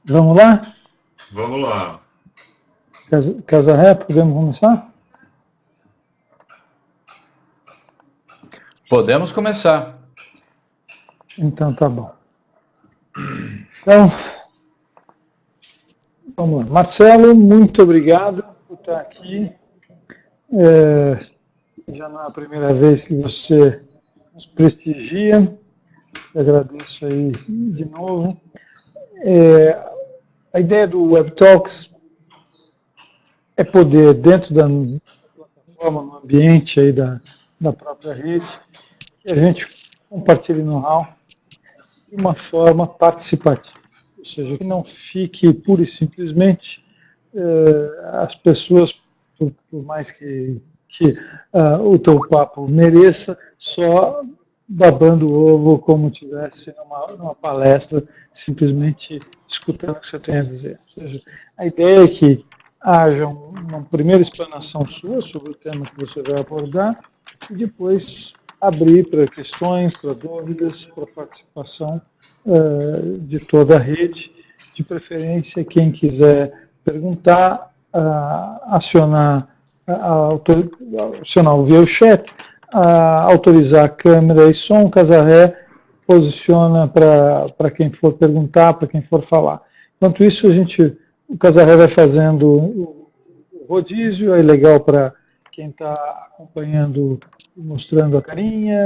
Vamos lá? Vamos lá. Casarré, podemos começar? Podemos começar. Então tá bom. Então, vamos lá. Marcelo, muito obrigado por estar aqui. Já não é a primeira vez que você nos prestigia. Agradeço aí de novo. A ideia do WebTalks é poder, dentro da plataforma, no ambiente aí da própria rede, que a gente compartilhe know-how de uma forma participativa. Ou seja, que não fique pura e simplesmente as pessoas, por mais que o teu papo mereça, só babando o ovo como tivesse numa palestra, simplesmente escutando o que você tem a dizer. Ou seja, a ideia é que haja uma primeira explanação sua sobre o tema que você vai abordar e depois abrir para questões, para dúvidas, para participação de toda a rede, de preferência quem quiser perguntar, acionar via o chat, autorizar a câmera e som, o Casarré posiciona para quem for perguntar, para quem for falar. Enquanto isso, o Casarré vai fazendo o rodízio, é legal para quem está acompanhando, mostrando a carinha,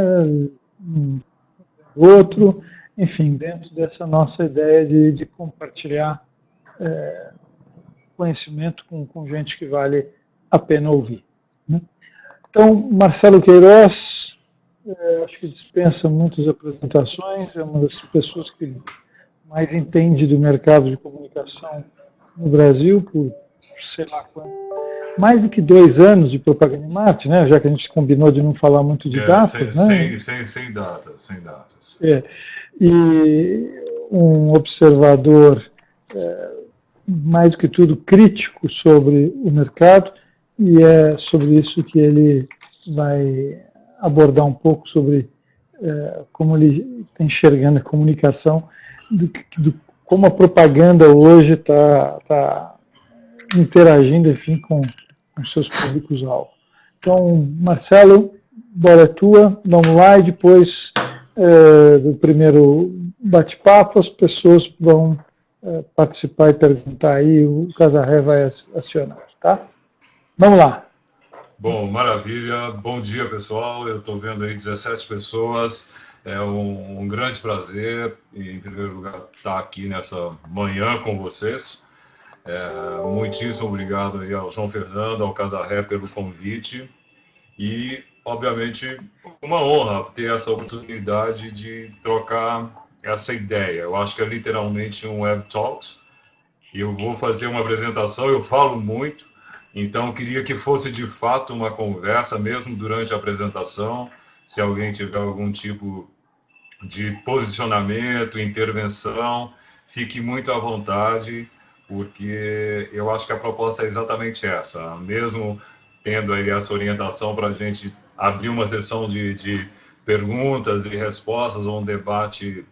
o outro, enfim, dentro dessa nossa ideia de compartilhar conhecimento com gente que vale a pena ouvir. Né? Então, Marcelo Queiroz, acho que dispensa muitas apresentações, é uma das pessoas que mais entende do mercado de comunicação no Brasil, por sei lá quanto. Mais do que 2 anos de propaganda em Marte, né? Já que a gente combinou de não falar muito de datas, né? Sem datas. E um observador, mais do que tudo, crítico sobre o mercado, e é sobre isso que ele vai abordar um pouco sobre como ele está enxergando a comunicação, como a propaganda hoje está interagindo, enfim, com seus públicos-alvo. Então, Marcelo, bola é tua, vamos lá, e depois do primeiro bate-papo, as pessoas vão participar e perguntar aí, o Casarré vai acionar, tá? Vamos lá. Bom, maravilha. Bom dia, pessoal. Eu estou vendo aí 17 pessoas. É um grande prazer, em primeiro lugar, estar aqui nessa manhã com vocês. Muitíssimo obrigado aí ao João Fernando, ao Casarré pelo convite. E, obviamente, uma honra ter essa oportunidade de trocar essa ideia. Eu acho que é literalmente um Web Talks. Eu vou fazer uma apresentação, eu falo muito, então queria que fosse de fato uma conversa, mesmo durante a apresentação. Se alguém tiver algum tipo de posicionamento, intervenção, fique muito à vontade, porque eu acho que a proposta é exatamente essa. Mesmo tendo aí essa orientação para a gente abrir uma sessão de perguntas e respostas, ou um debate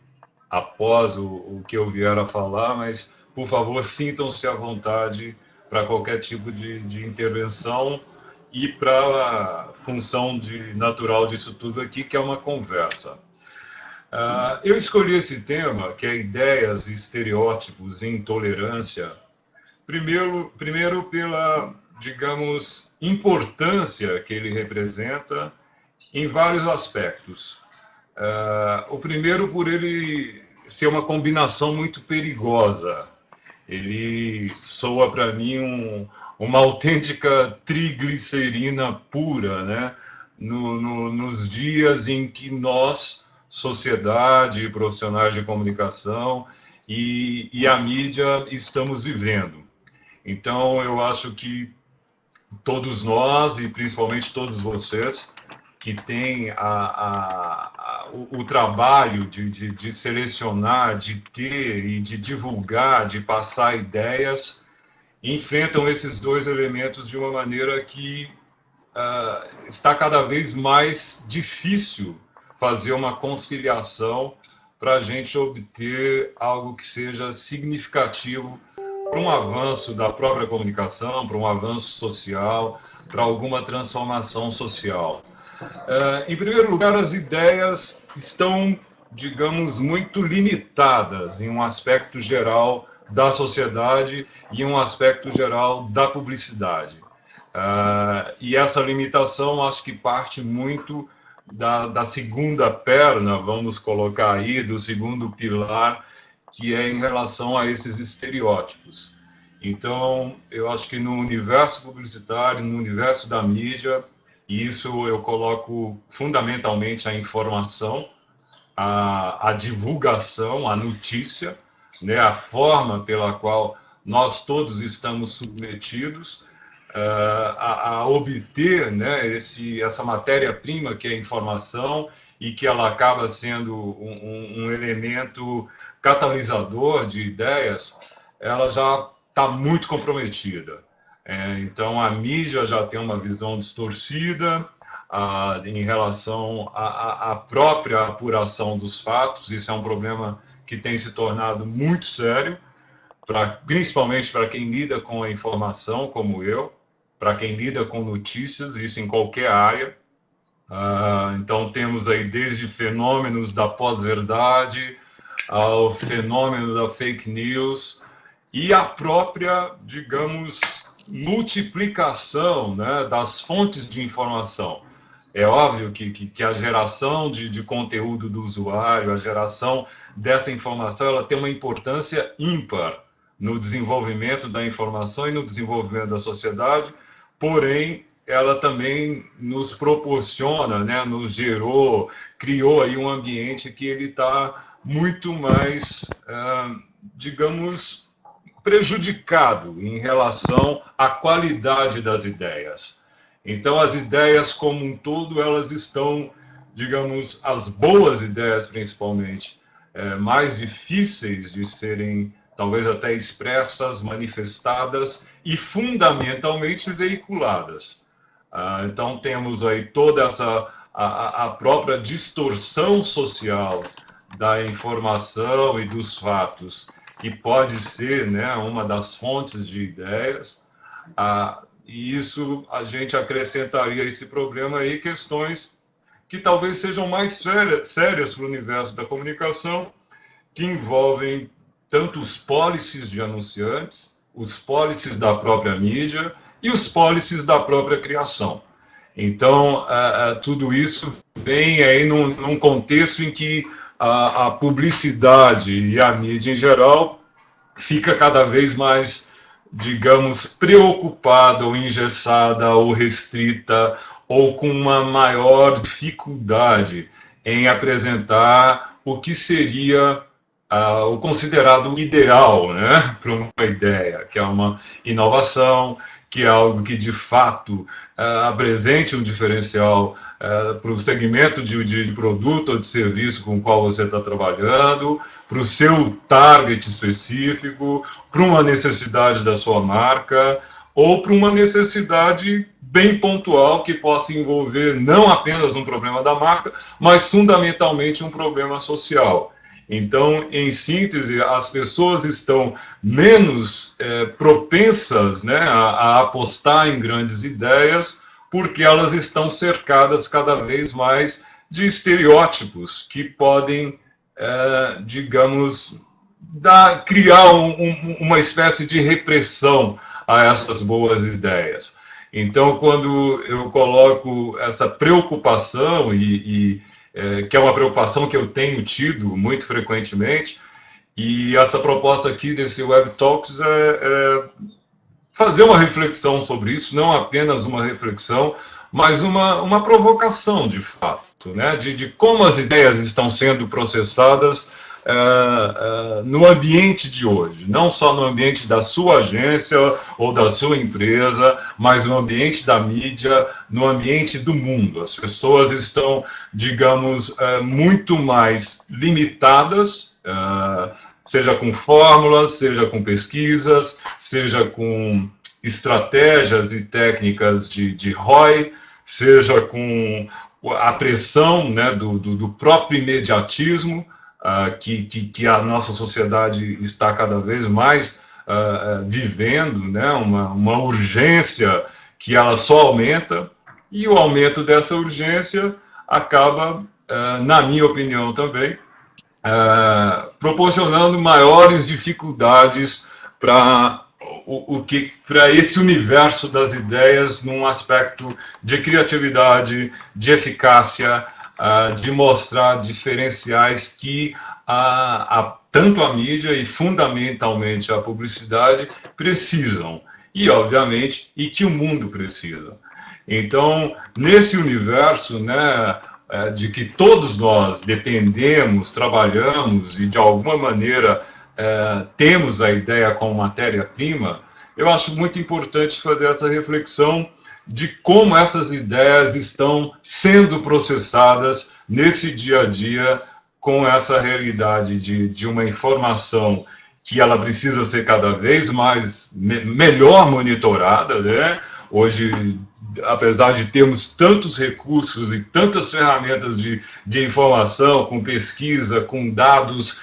após o que eu vier a falar, mas, por favor, sintam-se à vontade para qualquer tipo de intervenção e para a função natural disso tudo aqui, que é uma conversa. Eu escolhi esse tema, que é ideias, estereótipos e intolerância, primeiro pela, digamos, importância que ele representa em vários aspectos. O primeiro por ele ser uma combinação muito perigosa. Ele soa para mim uma autêntica triglicerina pura, né? Nos dias em que nós, sociedade, profissionais de comunicação e a mídia estamos vivendo. Então, eu acho que todos nós, e principalmente todos vocês, que têm o trabalho de selecionar, de ter e de divulgar, de passar ideias, enfrentam esses dois elementos de uma maneira que está cada vez mais difícil fazer uma conciliação para a gente obter algo que seja significativo para um avanço da própria comunicação, para um avanço social, para alguma transformação social. Em primeiro lugar, as ideias estão, digamos, muito limitadas em um aspecto geral da sociedade e em um aspecto geral da publicidade. E essa limitação, acho que parte muito da segunda perna, vamos colocar aí, do segundo pilar, que é em relação a esses estereótipos. Então, eu acho que no universo publicitário, no universo da mídia, e isso eu coloco fundamentalmente a informação, a divulgação, a notícia, né, a forma pela qual nós todos estamos submetidos a obter, né, essa matéria-prima que é a informação e que ela acaba sendo um elemento catalisador de ideias, ela já está muito comprometida. Então, a mídia já tem uma visão distorcida em relação à própria apuração dos fatos. Isso é um problema que tem se tornado muito sério, principalmente para quem lida com a informação, como eu, para quem lida com notícias, isso em qualquer área. Então, temos aí desde fenômenos da pós-verdade ao fenômeno da fake news e a própria, digamos, multiplicação, né, das fontes de informação. É óbvio que a geração de conteúdo do usuário, a geração dessa informação, ela tem uma importância ímpar no desenvolvimento da informação e no desenvolvimento da sociedade, porém, ela também nos proporciona, né, nos gerou, criou aí um ambiente que ele está muito mais, digamos, prejudicado em relação à qualidade das ideias. Então, as ideias como um todo, elas estão, digamos, as boas ideias principalmente, mais difíceis de serem, talvez até expressas, manifestadas e fundamentalmente veiculadas. Então, temos aí toda a própria distorção social da informação e dos fatos, que pode ser, né, uma das fontes de ideias, e isso a gente acrescentaria a esse problema aí questões que talvez sejam mais sérias para o universo da comunicação, que envolvem tanto os policies de anunciantes, os policies da própria mídia e os policies da própria criação. Então, tudo isso vem aí num contexto em que a publicidade e a mídia em geral fica cada vez mais, digamos, preocupada ou engessada ou restrita ou com uma maior dificuldade em apresentar o que seria o considerado ideal, né, para uma ideia, que é uma inovação, que é algo que de fato apresente um diferencial para o segmento de produto ou de serviço com o qual você está trabalhando, para o seu target específico, para uma necessidade da sua marca, ou para uma necessidade bem pontual que possa envolver não apenas um problema da marca, mas fundamentalmente um problema social. Então, em síntese, as pessoas estão menos propensas, né, a apostar em grandes ideias, porque elas estão cercadas cada vez mais de estereótipos que podem, digamos, criar uma espécie de repressão a essas boas ideias. Então, quando eu coloco essa preocupação que é uma preocupação que eu tenho tido muito frequentemente, e essa proposta aqui desse Web Talks é fazer uma reflexão sobre isso, não apenas uma reflexão, mas uma provocação, de fato, né, de como as ideias estão sendo processadas no ambiente de hoje, não só no ambiente da sua agência ou da sua empresa, mas no ambiente da mídia, no ambiente do mundo. As pessoas estão, digamos, muito mais limitadas, seja com fórmulas, seja com pesquisas, seja com estratégias e técnicas de ROI, seja com a pressão, né, do próprio imediatismo. que a nossa sociedade está cada vez mais vivendo, né, uma urgência que ela só aumenta, e o aumento dessa urgência acaba, na minha opinião também, proporcionando maiores dificuldades para esse universo das ideias num aspecto de criatividade, de eficácia, de mostrar diferenciais que tanto a mídia e fundamentalmente a publicidade precisam, e obviamente, e que o mundo precisa. Então, nesse universo, né, de que todos nós dependemos, trabalhamos e de alguma maneira temos a ideia como matéria-prima, eu acho muito importante fazer essa reflexão de como essas ideias estão sendo processadas nesse dia a dia, com essa realidade de uma informação que ela precisa ser cada vez mais melhor monitorada, né? Hoje, apesar de termos tantos recursos e tantas ferramentas de informação, com pesquisa, com dados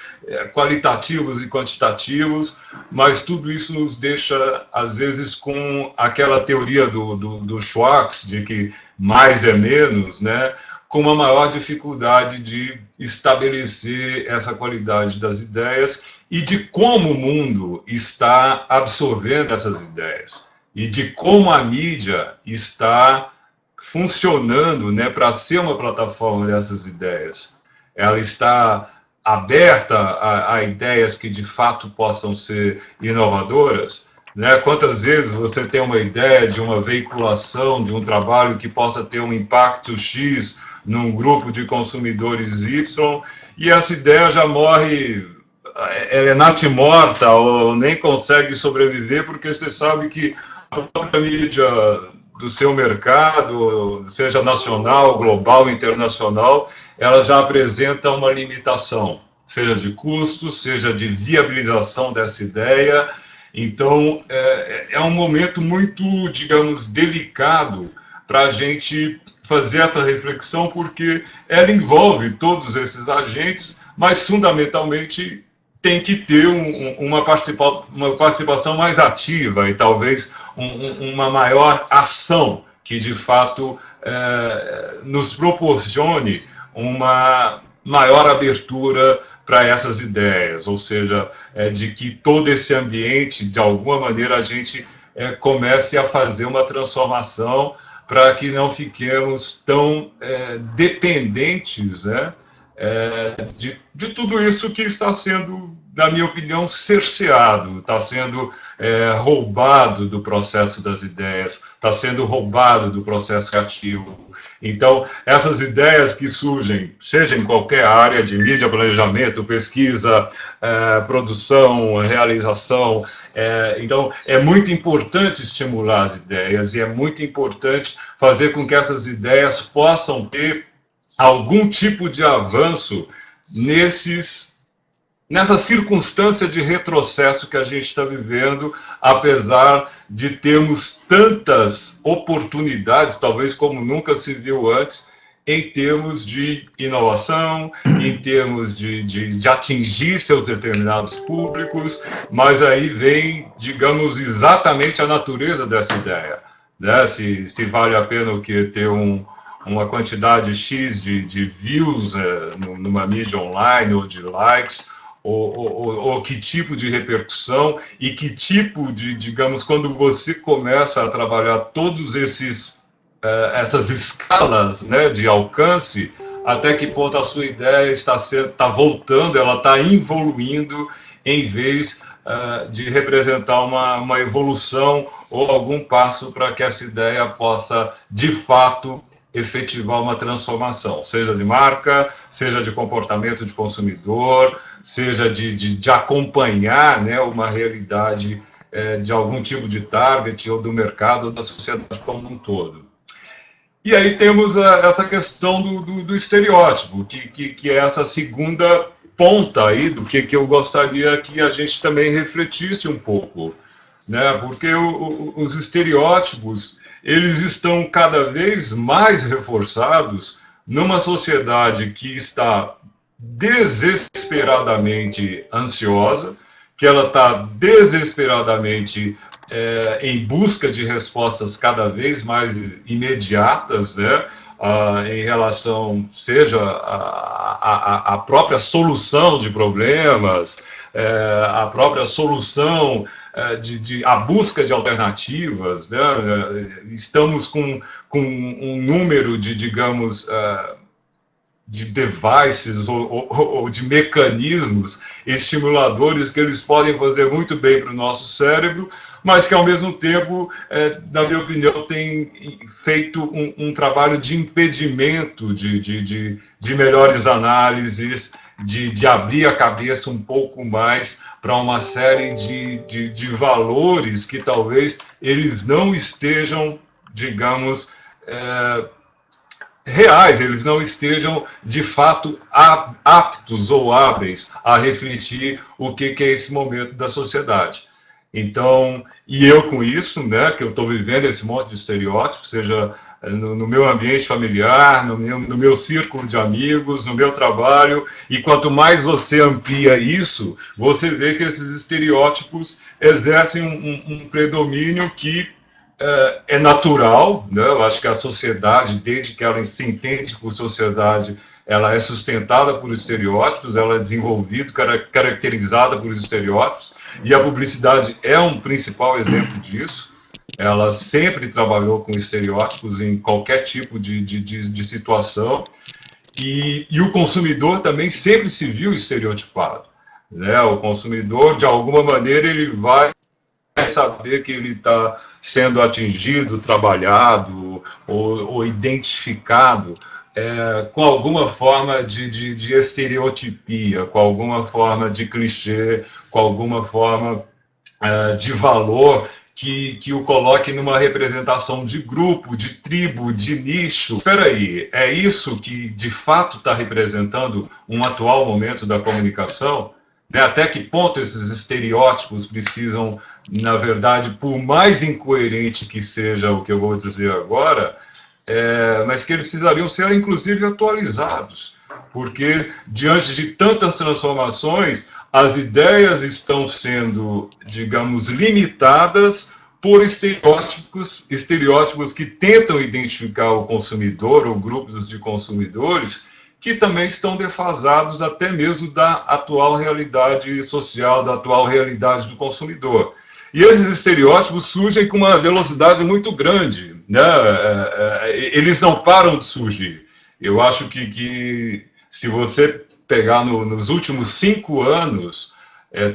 qualitativos e quantitativos, mas tudo isso nos deixa, às vezes, com aquela teoria do Schwartz, de que mais é menos, né? Com uma maior dificuldade de estabelecer essa qualidade das ideias e de como o mundo está absorvendo essas ideias e de como a mídia está funcionando, né, para ser uma plataforma dessas ideias. Ela está aberta a ideias que de fato possam ser inovadoras, né? Quantas vezes você tem uma ideia de uma veiculação, de um trabalho que possa ter um impacto X num grupo de consumidores Y, e essa ideia já morre, ela é natimorta, ou nem consegue sobreviver, porque você sabe que a própria mídia do seu mercado, seja nacional, global, internacional, ela já apresenta uma limitação, seja de custo, seja de viabilização dessa ideia. Então, é um momento muito, digamos, delicado para a gente fazer essa reflexão, porque ela envolve todos esses agentes, mas fundamentalmente tem que ter uma participação mais ativa e talvez uma maior ação que de fato nos proporcione uma maior abertura para essas ideias, ou seja, de que todo esse ambiente, de alguma maneira, a gente comece a fazer uma transformação para que não fiquemos tão dependentes, né, de tudo isso que está sendo, na minha opinião, cerceado, está sendo roubado do processo das ideias, está sendo roubado do processo criativo. Então, essas ideias que surgem, seja em qualquer área de mídia, planejamento, pesquisa, produção, realização, então, é muito importante estimular as ideias e é muito importante fazer com que essas ideias possam ter algum tipo de avanço nessa circunstância de retrocesso que a gente está vivendo, apesar de termos tantas oportunidades, talvez como nunca se viu antes, em termos de inovação, em termos de atingir seus determinados públicos, mas aí vem, digamos, exatamente a natureza dessa ideia, né? Se vale a pena o que ter uma quantidade X de views numa mídia online ou de likes, ou que tipo de repercussão e que tipo de, digamos, quando você começa a trabalhar todos essas escalas, né, de alcance, até que ponto a sua ideia está voltando, ela está evoluindo, em vez de representar uma evolução ou algum passo para que essa ideia possa, de fato, efetivar uma transformação, seja de marca, seja de comportamento de consumidor, seja de acompanhar, né, uma realidade de algum tipo de target ou do mercado ou da sociedade como um todo. E aí temos essa questão do estereótipo, que é essa segunda ponta aí do que eu gostaria que a gente também refletisse um pouco, né? Porque os estereótipos, eles estão cada vez mais reforçados numa sociedade que está desesperadamente ansiosa, que ela está desesperadamente em busca de respostas cada vez mais imediatas, né? Em relação, seja a própria solução de problemas, a própria solução, a busca de alternativas, né? Estamos com um número de, digamos, de devices ou de mecanismos estimuladores que eles podem fazer muito bem para o nosso cérebro, mas que, ao mesmo tempo, na minha opinião, tem feito um trabalho de impedimento de melhores análises, de abrir a cabeça um pouco mais para uma série de valores que talvez eles não estejam, digamos, reais, eles não estejam, de fato, aptos ou hábeis a refletir o que é esse momento da sociedade. Então, e eu com isso, né, que eu estou vivendo esse monte de estereótipos, seja no meu ambiente familiar, no meu círculo de amigos, no meu trabalho, e quanto mais você amplia isso, você vê que esses estereótipos exercem um predomínio que é natural, né? Eu acho que a sociedade, desde que ela se entende por sociedade, ela é sustentada por estereótipos, ela é desenvolvida, caracterizada por estereótipos, e a publicidade é um principal exemplo disso. Ela sempre trabalhou com estereótipos em qualquer tipo de situação, e o consumidor também sempre se viu estereotipado, né? O consumidor, de alguma maneira, ele vai saber que ele está sendo atingido, trabalhado ou identificado com alguma forma de estereotipia, com alguma forma de clichê, com alguma forma de valor que o coloque numa representação de grupo, de tribo, de nicho. Espera aí, é isso que de fato está representando um atual momento da comunicação? Até que ponto esses estereótipos precisam, na verdade, por mais incoerente que seja o que eu vou dizer agora, mas que eles precisariam ser, inclusive, atualizados, porque, diante de tantas transformações, as ideias estão sendo, digamos, limitadas por estereótipos que tentam identificar o consumidor ou grupos de consumidores que também estão defasados até mesmo da atual realidade social, da atual realidade do consumidor. E esses estereótipos surgem com uma velocidade muito grande, né? Eles não param de surgir. Eu acho que se você pegar nos últimos 5 anos,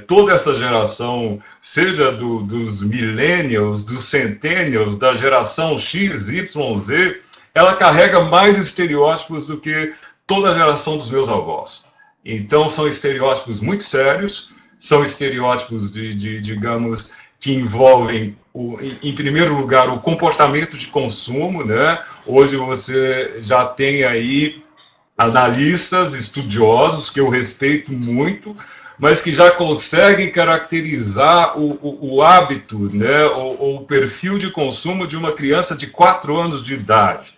toda essa geração, seja dos millennials, dos centennials, da geração X, Y, Z, ela carrega mais estereótipos do que toda a geração dos meus avós. Então, são estereótipos muito sérios, são estereótipos, digamos, que envolvem, em primeiro lugar, o comportamento de consumo, né? Hoje você já tem aí analistas, estudiosos, que eu respeito muito, mas que já conseguem caracterizar o hábito, né? ou o perfil de consumo de uma criança de 4 anos de idade.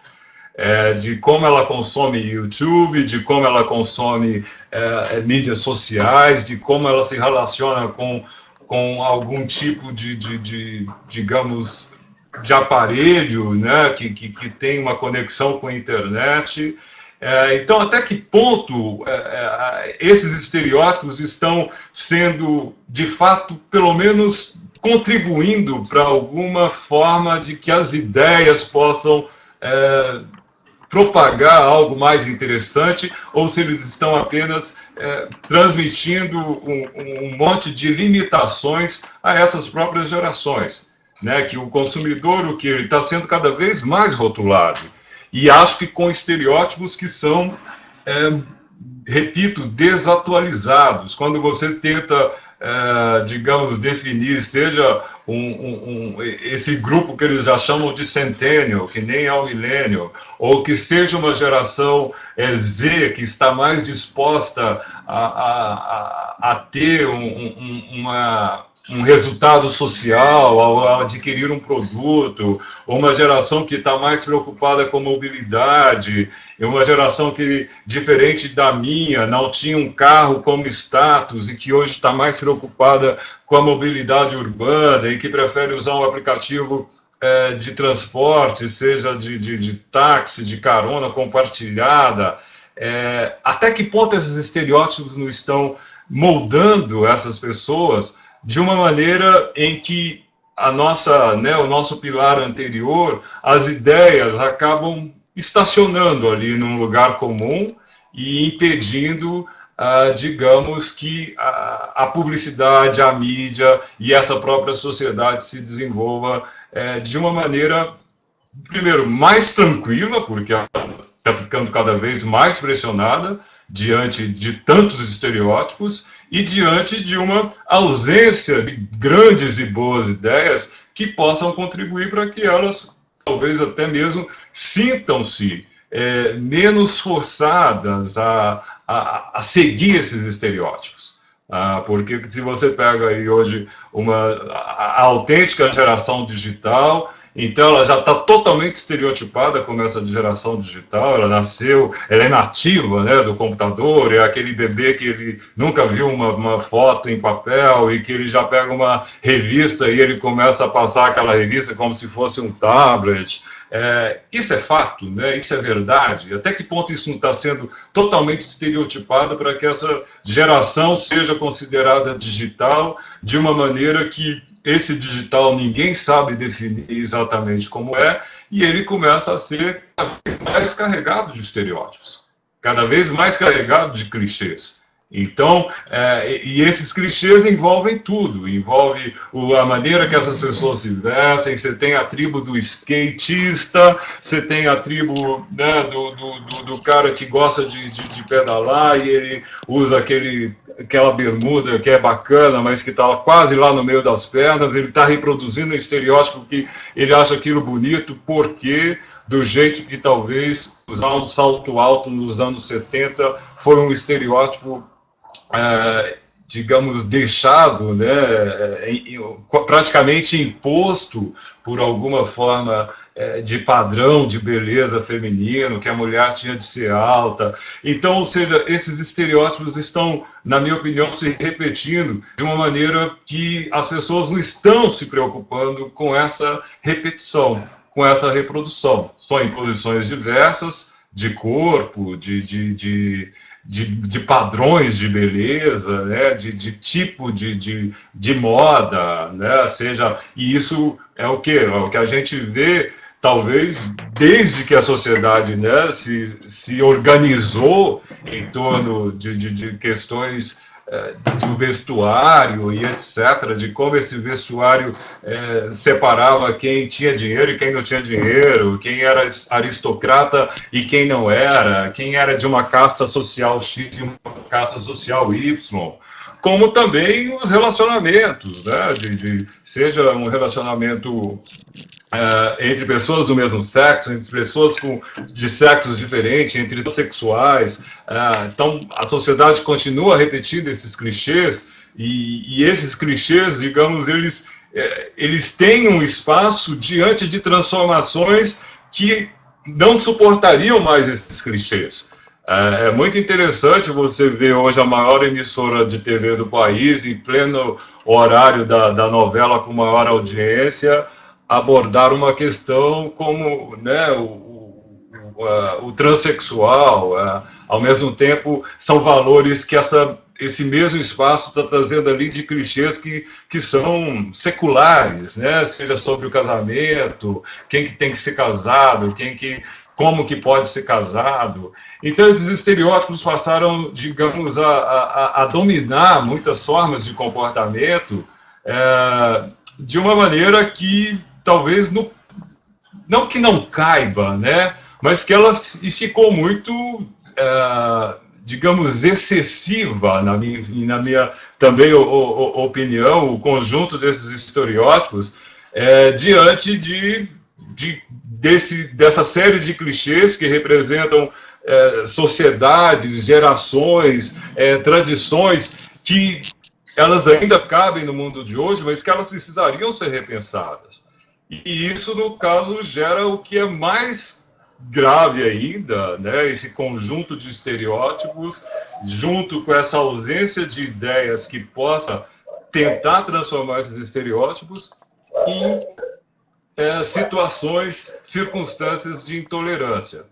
De como ela consome YouTube, de como ela consome mídias sociais, de como ela se relaciona com algum tipo digamos, de aparelho, né, que tem uma conexão com a internet. Então, até que ponto esses estereótipos estão sendo, de fato, pelo menos contribuindo para alguma forma de que as ideias possam propagar algo mais interessante, ou se eles estão apenas transmitindo um monte de limitações a essas próprias gerações, né? Que o consumidor, o que ele está sendo cada vez mais rotulado, e acho que com estereótipos que são, repito, desatualizados. Quando você tenta, digamos, definir, seja esse grupo que eles já chamam de Centennial, que nem é o Millennial, ou que seja uma geração Z, que está mais disposta a ter um resultado social, ao adquirir um produto, ou uma geração que está mais preocupada com mobilidade, é uma geração que, diferente da minha, não tinha um carro como status e que hoje está mais preocupada com a mobilidade urbana e que prefere usar um aplicativo de transporte, seja de táxi, de carona compartilhada. Até que ponto esses estereótipos não estão moldando essas pessoas de uma maneira em que o nosso pilar anterior, as ideias acabam estacionando ali num lugar comum e impedindo, digamos, que a publicidade, a mídia e essa própria sociedade se desenvolva de uma maneira, primeiro, mais tranquila, porque está ficando cada vez mais pressionada diante de tantos estereótipos e diante de uma ausência de grandes e boas ideias que possam contribuir para que elas, talvez até mesmo, sintam-se menos forçadas a seguir esses estereótipos. Porque se você pega aí hoje a autêntica geração digital, então ela já está totalmente estereotipada como essa geração digital, ela é nativa, né, do computador, é aquele bebê que ele nunca viu uma foto em papel e que ele já pega uma revista e ele começa a passar aquela revista como se fosse um tablet. Isso é fato, né? Isso é verdade. Até que ponto isso não está sendo totalmente estereotipado para que essa geração seja considerada digital de uma maneira que esse digital ninguém sabe definir exatamente como é, e ele começa a ser cada vez mais carregado de estereótipos, cada vez mais carregado de clichês. Então, e esses clichês envolvem tudo, envolve a maneira que essas pessoas se vestem, você tem a tribo do skatista, você tem a tribo, né, do cara que gosta de pedalar e ele usa aquela bermuda que é bacana, mas que está quase lá no meio das pernas, ele está reproduzindo um estereótipo que ele acha aquilo bonito, porque do jeito que talvez usar um salto alto nos anos 70 foi um estereótipo digamos, deixado, né, praticamente imposto por alguma forma de padrão de beleza feminino, que a mulher tinha de ser alta. Então, ou seja, esses estereótipos estão, na minha opinião, se repetindo de uma maneira que as pessoas não estão se preocupando com essa repetição, com essa reprodução. São imposições diversas de corpo, de padrões de beleza, né, de tipo de moda, né, e isso é o quê? É o que a gente vê, talvez, desde que a sociedade, né, se organizou em torno de questões do vestuário e etc., de como esse vestuário separava quem tinha dinheiro e quem não tinha dinheiro, quem era aristocrata e quem não era, quem era de uma casta social X e uma casta social Y, como também os relacionamentos, né, seja um relacionamento entre pessoas do mesmo sexo, entre pessoas de sexos diferentes, entre sexuais. Então, a sociedade continua repetindo esses clichês, e esses clichês, digamos, eles têm um espaço diante de transformações que não suportariam mais esses clichês. É muito interessante você ver hoje a maior emissora de TV do país, em pleno horário da novela com maior audiência, abordar uma questão como, né, o transexual. Ao mesmo tempo, são valores que esse mesmo espaço está trazendo ali de clichês que são seculares, né? Seja sobre o casamento, quem que tem que ser casado, como que pode ser casado. Então, esses estereótipos passaram, digamos, a dominar muitas formas de comportamento de uma maneira que talvez não que não caiba, né, mas que ela ficou muito, digamos, excessiva, na minha também opinião, o conjunto desses estereótipos, diante dessa série de clichês que representam sociedades, gerações, tradições que elas ainda cabem no mundo de hoje, mas que elas precisariam ser repensadas. E isso, no caso, gera o que é mais grave ainda, né? Esse conjunto de estereótipos, junto com essa ausência de ideias que possa tentar transformar esses estereótipos em situações, circunstâncias de intolerância.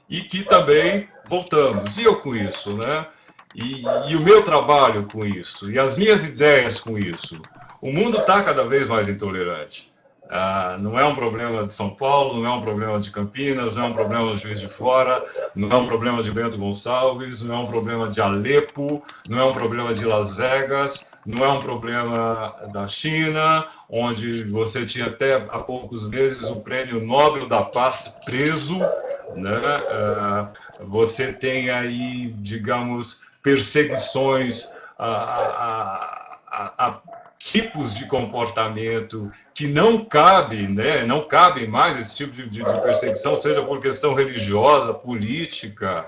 E que também, voltamos, e eu com isso, né? E o meu trabalho com isso, e as minhas ideias com isso. O mundo está cada vez mais intolerante. Não é um problema de São Paulo, não é um problema de Campinas, não é um problema de Juiz de Fora, não é um problema de Bento Gonçalves, não é um problema de Alepo, não é um problema de Las Vegas, não é um problema da China, onde você tinha até há poucos meses o Prêmio Nobel da Paz preso, né? Você tem aí, digamos, perseguições a tipos de comportamento que não cabem, né? Não cabem mais esse tipo de perseguição, seja por questão religiosa, política.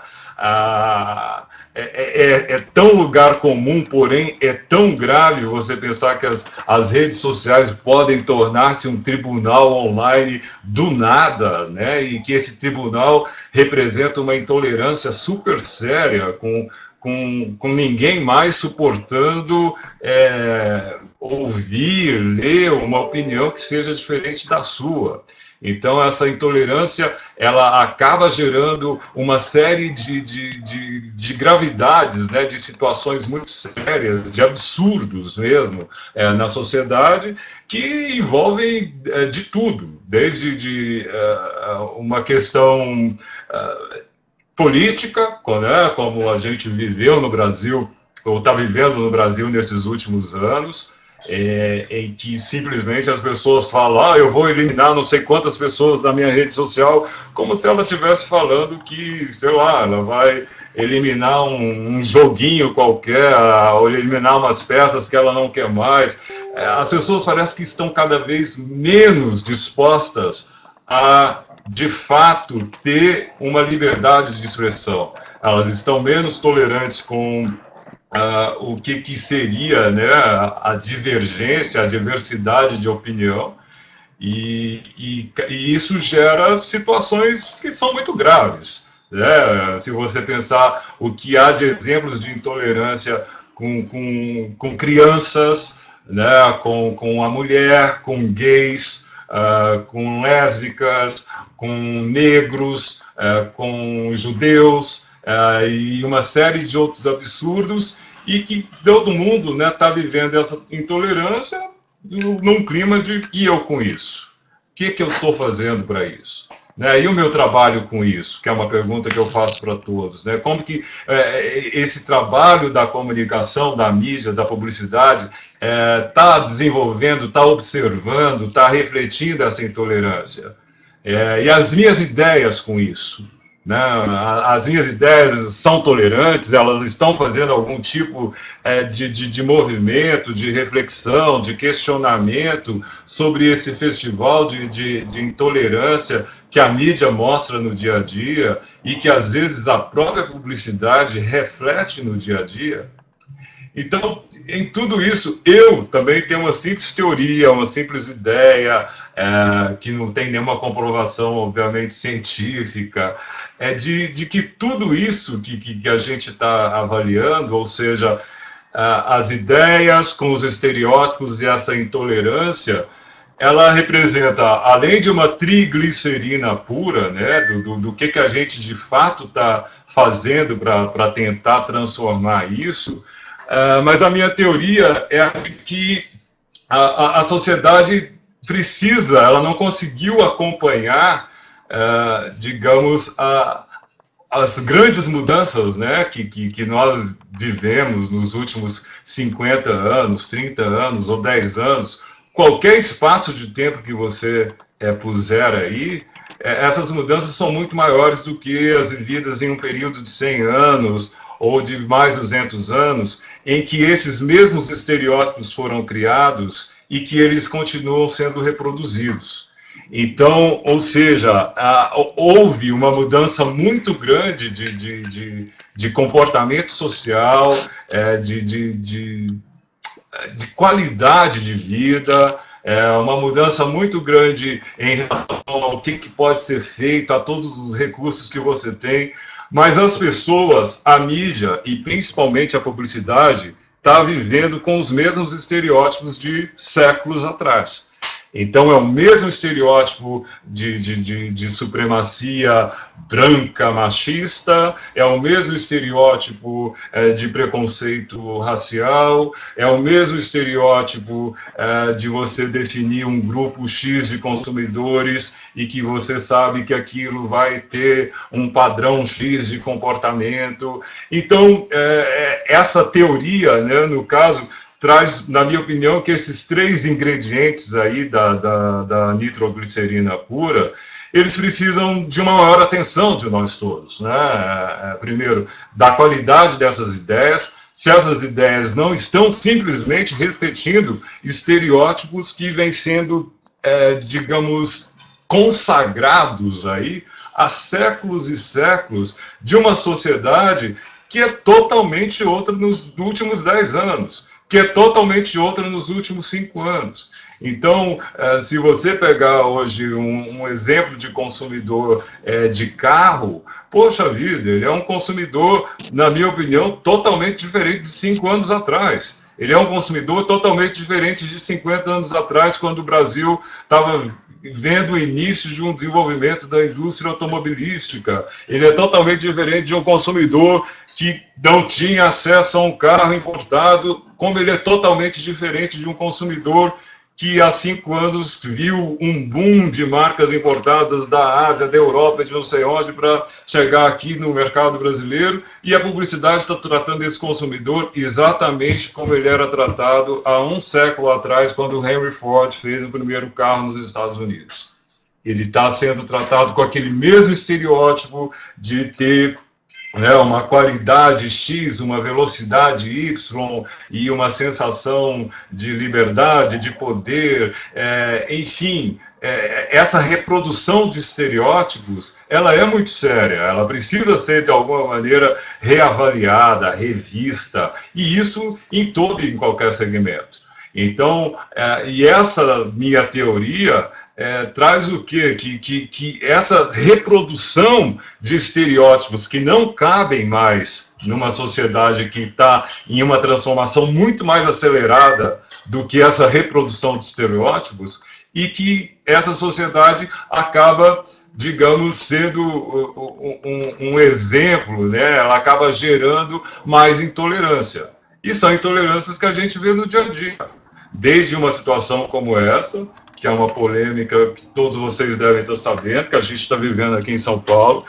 É tão lugar comum, porém é tão grave você pensar que as redes sociais podem tornar-se um tribunal online do nada, né? E que esse tribunal representa uma intolerância super séria, com ninguém mais suportando ouvir, ler uma opinião que seja diferente da sua. Então, essa intolerância, ela acaba gerando uma série de gravidades, né, de situações muito sérias, de absurdos mesmo, na sociedade, que envolvem de tudo, desde uma questão política, né, como a gente viveu no Brasil, ou está vivendo no Brasil nesses últimos anos, em que simplesmente as pessoas falam, eu vou eliminar não sei quantas pessoas da minha rede social, como se ela estivesse falando que, sei lá, ela vai eliminar um joguinho qualquer, ou eliminar umas peças que ela não quer mais. As pessoas parecem que estão cada vez menos dispostas a, de fato, ter uma liberdade de expressão. Elas estão menos tolerantes com o que seria, né, a divergência, a diversidade de opinião, e isso gera situações que são muito graves, né? Se você pensar o que há de exemplos de intolerância com crianças, né, com a mulher, com gays, com lésbicas, com negros, com judeus, e uma série de outros absurdos, e que todo mundo está vivendo essa intolerância num clima de e eu com isso? O que eu estou fazendo para isso? Né? E o meu trabalho com isso, que é uma pergunta que eu faço para todos, né? Como que esse trabalho da comunicação, da mídia, da publicidade está desenvolvendo, está observando, está refletindo essa intolerância? E as minhas ideias com isso? Né? As minhas ideias são tolerantes, elas estão fazendo algum tipo de movimento, de reflexão, de questionamento sobre esse festival de intolerância que a mídia mostra no dia a dia e que às vezes a própria publicidade reflete no dia a dia. Então, em tudo isso, eu também tenho uma simples teoria, uma simples ideia, que não tem nenhuma comprovação, obviamente, científica, de que tudo isso que a gente está avaliando, ou seja, as ideias com os estereótipos e essa intolerância, ela representa, além de uma triglicerina pura, né, do que a gente de fato está fazendo para tentar transformar isso. Mas a minha teoria é que a sociedade precisa, ela não conseguiu acompanhar, digamos, as grandes mudanças, né, que nós vivemos nos últimos 50 anos, 30 anos ou 10 anos. Qualquer espaço de tempo que você puser aí, essas mudanças são muito maiores do que as vividas em um período de 100 anos, ou de mais 200 anos, em que esses mesmos estereótipos foram criados e que eles continuam sendo reproduzidos. Então, ou seja, houve uma mudança muito grande de comportamento social, de qualidade de vida, uma mudança muito grande em relação ao que pode ser feito, a todos os recursos que você tem, mas as pessoas, a mídia e principalmente a publicidade, está vivendo com os mesmos estereótipos de séculos atrás. Então, é o mesmo estereótipo de supremacia branca machista, é o mesmo estereótipo de preconceito racial, é o mesmo estereótipo de você definir um grupo X de consumidores e que você sabe que aquilo vai ter um padrão X de comportamento. Então, essa teoria, né, no caso, traz, na minha opinião, que esses 3 ingredientes aí da nitroglicerina pura, eles precisam de uma maior atenção de nós todos, né? Primeiro, da qualidade dessas ideias, se essas ideias não estão simplesmente repetindo estereótipos que vêm sendo, digamos, consagrados aí há séculos e séculos de uma sociedade que é totalmente outra nos últimos 10 anos. Que é totalmente outra nos últimos 5 anos. Então, se você pegar hoje um exemplo de consumidor de carro, poxa vida, ele é um consumidor, na minha opinião, totalmente diferente de 5 anos atrás. Ele é um consumidor totalmente diferente de 50 anos atrás, quando o Brasil estava vendo o início de um desenvolvimento da indústria automobilística. Ele é totalmente diferente de um consumidor que não tinha acesso a um carro importado, como ele é totalmente diferente de um consumidor que há 5 anos viu um boom de marcas importadas da Ásia, da Europa, de não sei onde, para chegar aqui no mercado brasileiro, e a publicidade está tratando esse consumidor exatamente como ele era tratado há 1 século atrás, quando o Henry Ford fez o primeiro carro nos Estados Unidos. Ele está sendo tratado com aquele mesmo estereótipo de ter, né, uma qualidade X, uma velocidade Y e uma sensação de liberdade, de poder, enfim, essa reprodução de estereótipos, ela é muito séria, ela precisa ser de alguma maneira reavaliada, revista, e isso em todo e em qualquer segmento. Então, e essa minha teoria traz o quê? Que essa reprodução de estereótipos que não cabem mais numa sociedade que está em uma transformação muito mais acelerada do que essa reprodução de estereótipos, e que essa sociedade acaba, digamos, sendo um exemplo, né? Ela acaba gerando mais intolerância. E são intolerâncias que a gente vê no dia a dia. Desde uma situação como essa, que é uma polêmica que todos vocês devem estar sabendo, que a gente está vivendo aqui em São Paulo,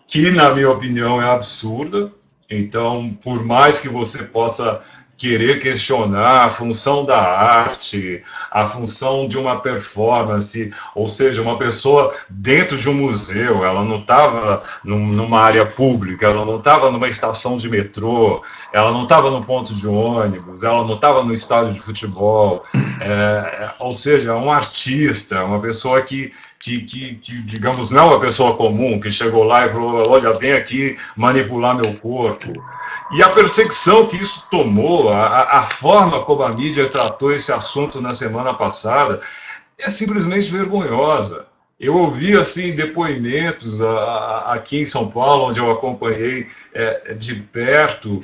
que, na minha opinião, é absurda. Então, por mais que você possa querer questionar a função da arte, a função de uma performance, ou seja, uma pessoa dentro de um museu, ela não estava numa área pública, ela não estava numa estação de metrô, ela não estava no ponto de ônibus, ela não estava no estádio de futebol, ou seja, um artista, uma pessoa que, digamos, não é uma pessoa comum, que chegou lá e falou, olha, vem aqui manipular meu corpo. E a perseguição que isso tomou, a forma como a mídia tratou esse assunto na semana passada, é simplesmente vergonhosa. Eu ouvi, assim, depoimentos aqui em São Paulo, onde eu acompanhei de perto,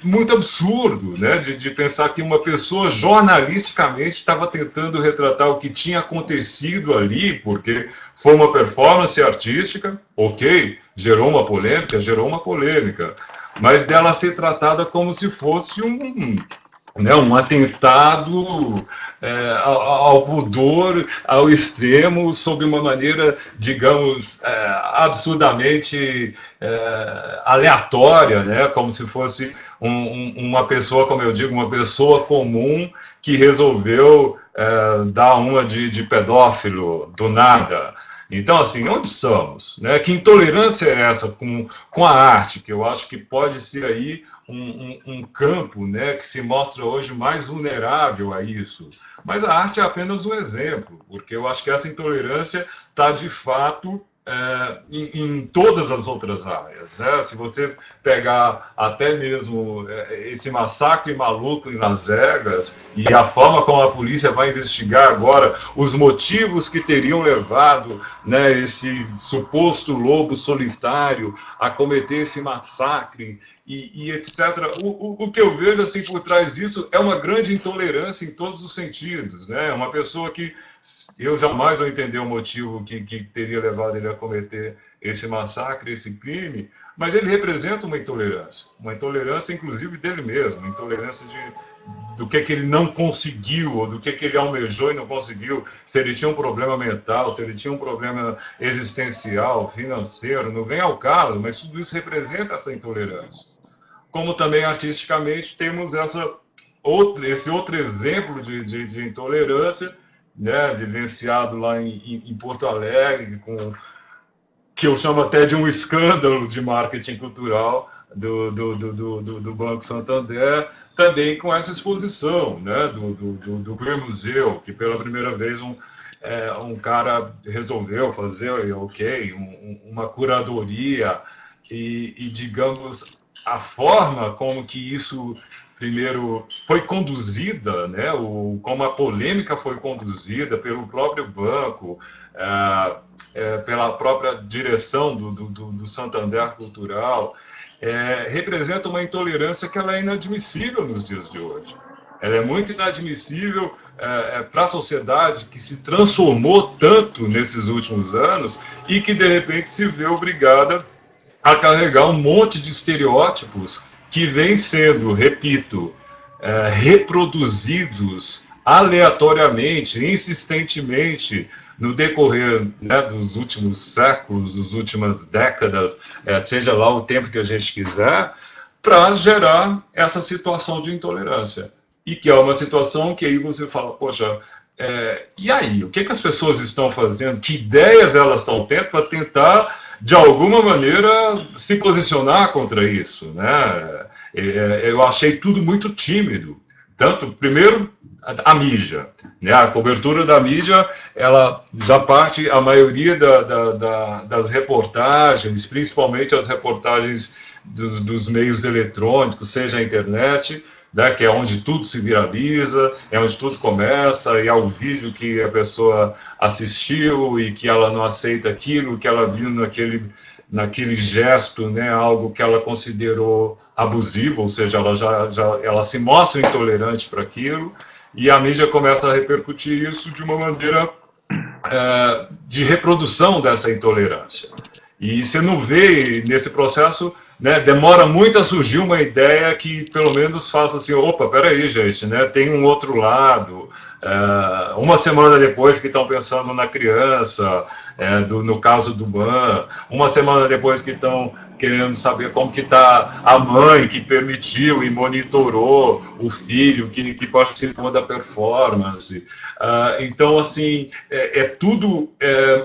muito absurdo, né? De pensar que uma pessoa jornalisticamente estava tentando retratar o que tinha acontecido ali, porque foi uma performance artística, ok, gerou uma polêmica, mas dela ser tratada como se fosse um atentado ao pudor, ao extremo, sob uma maneira, digamos, absurdamente aleatória, né? Como se fosse uma pessoa, como eu digo, uma pessoa comum que resolveu dar uma de pedófilo do nada. Então, assim, onde estamos? Né? Que intolerância é essa com a arte, que eu acho que pode ser aí um campo, né, que se mostra hoje mais vulnerável a isso. Mas a arte é apenas um exemplo, porque eu acho que essa intolerância está, de fato, em todas as outras áreas. Né? Se você pegar até mesmo esse massacre maluco em Las Vegas e a forma como a polícia vai investigar agora os motivos que teriam levado, né, esse suposto lobo solitário a cometer esse massacre e etc. O que eu vejo assim por trás disso é uma grande intolerância em todos os sentidos. Né? Uma pessoa que eu jamais vou entender o motivo que teria levado ele a cometer esse massacre, esse crime, mas ele representa uma intolerância inclusive dele mesmo, uma intolerância do que ele não conseguiu, ou do que ele almejou e não conseguiu, se ele tinha um problema mental, se ele tinha um problema existencial, financeiro, não vem ao caso, mas tudo isso representa essa intolerância. Como também artisticamente temos esse outro exemplo de intolerância, né, vivenciado lá em Porto Alegre, que eu chamo até de um escândalo de marketing cultural do Banco Santander, também com essa exposição, né, do Queer Museu, que pela primeira vez um cara resolveu fazer, uma curadoria e, digamos, a forma como que isso primeiro foi conduzida, né, como a polêmica foi conduzida pelo próprio banco, pela própria direção do Santander Cultural, representa uma intolerância que ela é inadmissível nos dias de hoje. Ela é muito inadmissível para a sociedade que se transformou tanto nesses últimos anos e que, de repente, se vê obrigada a carregar um monte de estereótipos que vêm sendo, repito, reproduzidos aleatoriamente, insistentemente, no decorrer, né, dos últimos séculos, das últimas décadas, seja lá o tempo que a gente quiser, para gerar essa situação de intolerância. E que é uma situação que aí você fala, poxa, e aí? O que as pessoas estão fazendo? Que ideias elas estão tendo para tentar, de alguma maneira, se posicionar contra isso? Né? Eu achei tudo muito tímido. Tanto, primeiro, a mídia. Né? A cobertura da mídia, ela já parte, a maioria das reportagens, principalmente as reportagens dos meios eletrônicos, seja a internet, né, que é onde tudo se viraliza, é onde tudo começa, e é o vídeo que a pessoa assistiu e que ela não aceita aquilo, que ela viu naquele gesto, né, algo que ela considerou abusivo, ou seja, ela se mostra intolerante para aquilo, e a mídia começa a repercutir isso de uma maneira de reprodução dessa intolerância. E você não vê nesse processo, né, demora muito a surgir uma ideia que pelo menos faça assim, opa, peraí, gente, né, tem um outro lado. Uma semana depois que estão pensando na criança, no caso do BAN, uma semana depois que estão querendo saber como que está a mãe que permitiu e monitorou o filho que participou da performance. Então, assim, tudo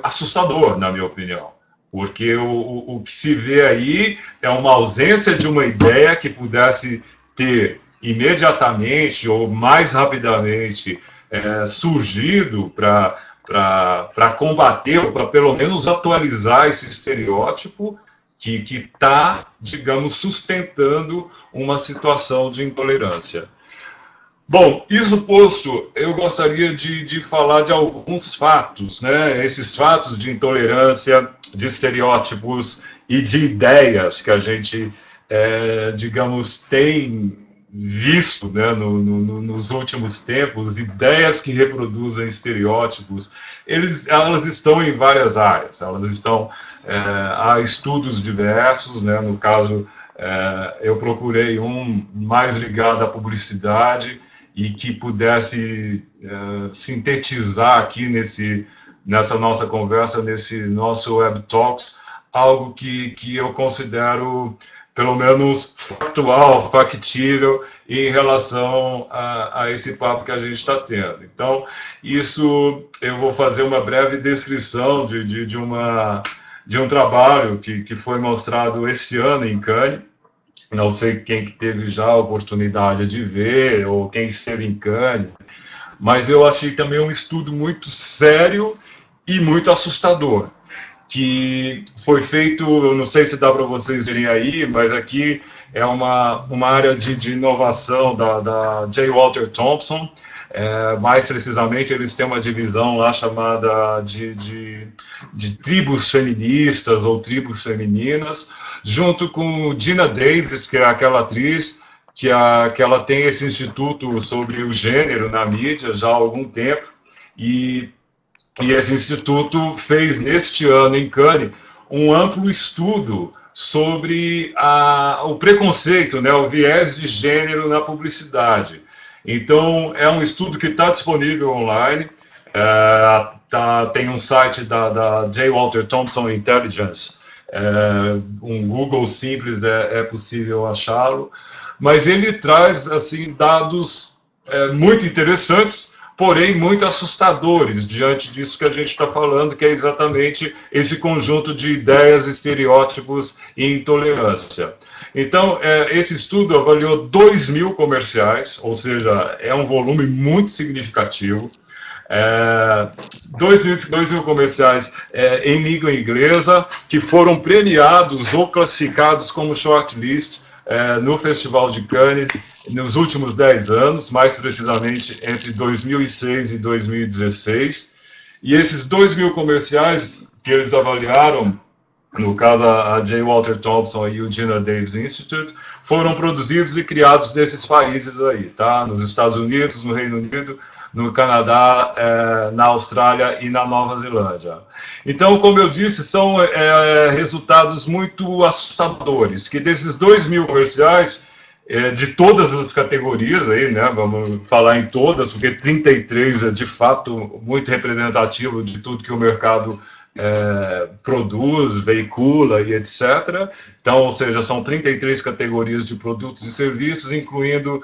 assustador, na minha opinião. Porque o que se vê aí é uma ausência de uma ideia que pudesse ter imediatamente ou mais rapidamente surgido para combater, ou para pelo menos atualizar esse estereótipo que está, digamos, sustentando uma situação de intolerância. Bom, isso posto, eu gostaria de falar de alguns fatos, né? Esses fatos de intolerância, de estereótipos e de ideias que a gente, digamos, tem visto, né, nos últimos tempos, ideias que reproduzem estereótipos, elas estão em várias áreas, elas estão, há estudos diversos, né? No caso, eu procurei um mais ligado à publicidade, e que pudesse sintetizar aqui nessa nossa conversa, nesse nosso Web Talks, algo que eu considero pelo menos factual, factível, em relação a esse papo que a gente está tendo. Então, isso eu vou fazer uma breve descrição de um trabalho que foi mostrado esse ano em Cannes. Não sei quem que teve já a oportunidade de ver, ou quem esteve em Cannes, mas eu achei também um estudo muito sério e muito assustador, que foi feito, eu não sei se dá para vocês verem aí, mas aqui é uma área de inovação da J. Walter Thompson. Mais precisamente, eles têm uma divisão lá chamada de tribos feministas ou tribos femininas, junto com Dina Davis, que é aquela atriz que ela tem esse instituto sobre o gênero na mídia já há algum tempo, e esse instituto fez neste ano em Cannes um amplo estudo sobre o preconceito, né, o viés de gênero na publicidade. Então, é um estudo que está disponível online, tem um site da J. Walter Thompson Intelligence, um Google simples é possível achá-lo, mas ele traz assim, dados muito interessantes, porém muito assustadores diante disso que a gente está falando, que é exatamente esse conjunto de ideias, estereótipos e intolerância. Então, esse estudo avaliou 2.000 comerciais, ou seja, é um volume muito significativo. 2.000 comerciais em língua inglesa que foram premiados ou classificados como shortlist no Festival de Cannes nos últimos 10 anos, mais precisamente entre 2006 e 2016. E esses 2.000 comerciais que eles avaliaram, no caso a J. Walter Thompson e o Dina Davis Institute, foram produzidos e criados nesses países aí, tá? Nos Estados Unidos, no Reino Unido, no Canadá, na Austrália e na Nova Zelândia. Então, como eu disse, são resultados muito assustadores, que desses 2.000 comerciais, de todas as categorias, aí, né, vamos falar em todas, porque 33 é de fato muito representativo de tudo que o mercado produz, veicula e etc. Então, ou seja, são 33 categorias de produtos e serviços, incluindo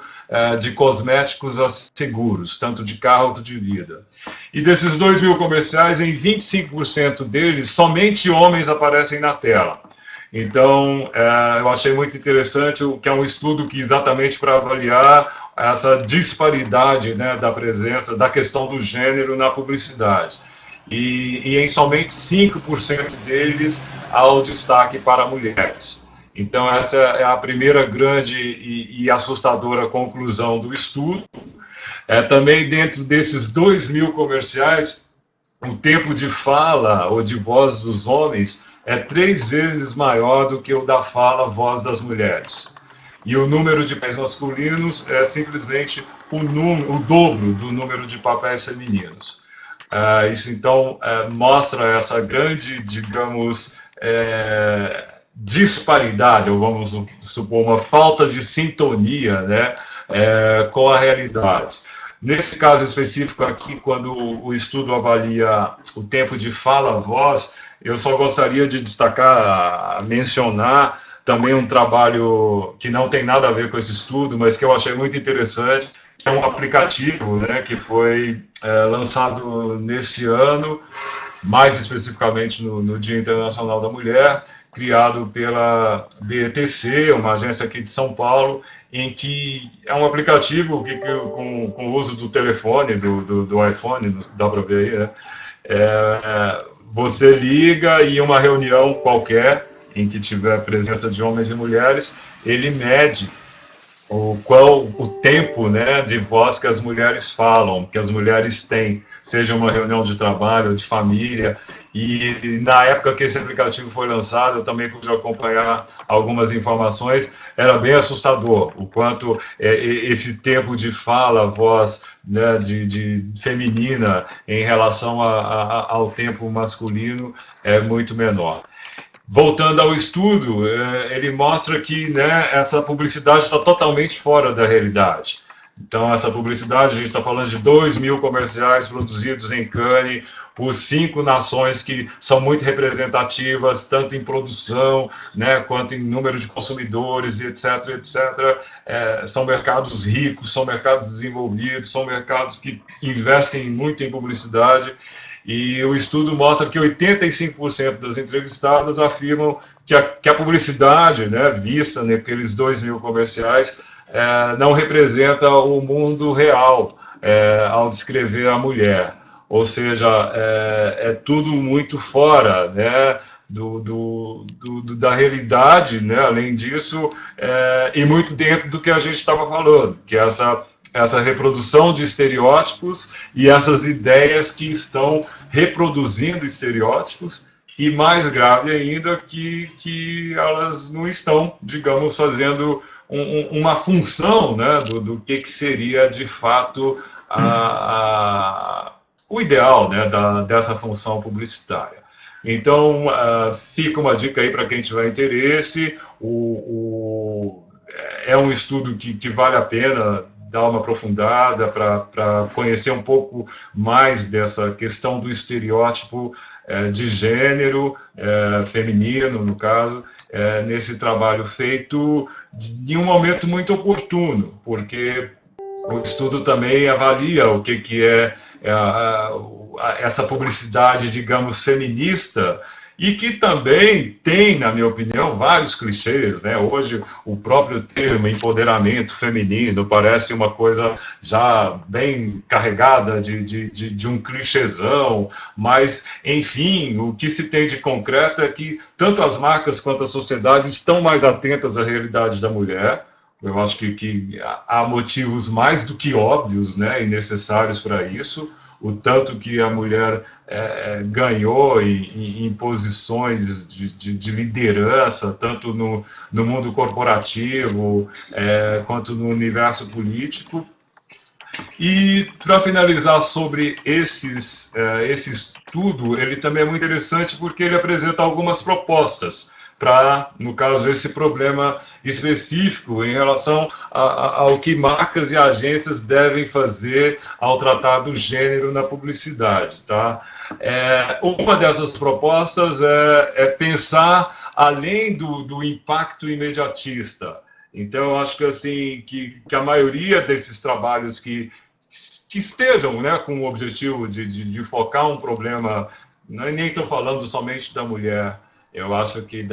de cosméticos a seguros, tanto de carro quanto de vida. E desses 2.000 comerciais, em 25% deles, somente homens aparecem na tela. Então, eu achei muito interessante, que é um estudo que exatamente para avaliar essa disparidade, né, da presença, da questão do gênero na publicidade. E em somente 5% deles há o destaque para mulheres. Então, essa é a primeira grande e assustadora conclusão do estudo. Também dentro desses 2.000 comerciais, o tempo de fala ou de voz dos homens é 3 vezes maior do que o da fala voz das mulheres. E o número de papéis masculinos é simplesmente o dobro do número de papéis femininos. Isso, então, mostra essa grande, digamos, disparidade, ou vamos supor, uma falta de sintonia, né, com a realidade. Nesse caso específico aqui, quando o estudo avalia o tempo de fala-voz, eu só gostaria de destacar, mencionar também um trabalho que não tem nada a ver com esse estudo, mas que eu achei muito interessante. É um aplicativo, né, que foi lançado nesse ano, mais especificamente no Dia Internacional da Mulher, criado pela BETC, uma agência aqui de São Paulo, em que é um aplicativo que com o uso do telefone, do iPhone, dá para ver aí, né? Você liga e uma reunião qualquer, em que tiver presença de homens e mulheres, ele mede o tempo, né, de voz que as mulheres falam, que as mulheres têm, seja uma reunião de trabalho, de família. E na época que esse aplicativo foi lançado, eu também pude acompanhar algumas informações, era bem assustador o quanto esse tempo de fala, voz, né, de feminina em relação ao tempo masculino é muito menor. Voltando ao estudo, ele mostra que, né, essa publicidade está totalmente fora da realidade. Então, essa publicidade, a gente está falando de 2.000 comerciais produzidos em Cannes por 5 nações que são muito representativas, tanto em produção, né, quanto em número de consumidores, etc, etc. São mercados ricos, são mercados desenvolvidos, são mercados que investem muito em publicidade. E o estudo mostra que 85% das entrevistadas afirmam que a publicidade, né, vista naqueles 2.000 comerciais, não representa o mundo real ao descrever a mulher. Ou seja, é tudo muito fora, né, da realidade, né, além disso, e muito dentro do que a gente estava falando, que é essa reprodução de estereótipos e essas ideias que estão reproduzindo estereótipos, e mais grave ainda, que elas não estão, digamos, fazendo uma função, né, do que seria de fato o ideal, né, dessa função publicitária. Então, fica uma dica aí para quem tiver interesse. É um estudo que vale a pena dar uma aprofundada para conhecer um pouco mais dessa questão do estereótipo de gênero, feminino, no caso, nesse trabalho feito em um momento muito oportuno, porque o estudo também avalia o que é essa publicidade, digamos, feminista, e que também tem, na minha opinião, vários clichês, né? Hoje, o próprio termo empoderamento feminino parece uma coisa já bem carregada de um clichêzão, mas, enfim, o que se tem de concreto é que tanto as marcas quanto a sociedade estão mais atentas à realidade da mulher. Eu acho que há motivos mais do que óbvios, né, e necessários para isso. O tanto que a mulher ganhou em posições de liderança, tanto no mundo corporativo quanto no universo político. E, para finalizar sobre esse estudo, ele também é muito interessante porque ele apresenta algumas propostas para, no caso, esse problema específico em relação ao que marcas e agências devem fazer ao tratar do gênero na publicidade. Tá? Uma dessas propostas é pensar além do impacto imediatista. Então, eu acho que, assim, que a maioria desses trabalhos que estejam, né, com o objetivo de focar um problema, nem estou falando somente da mulher, eu acho que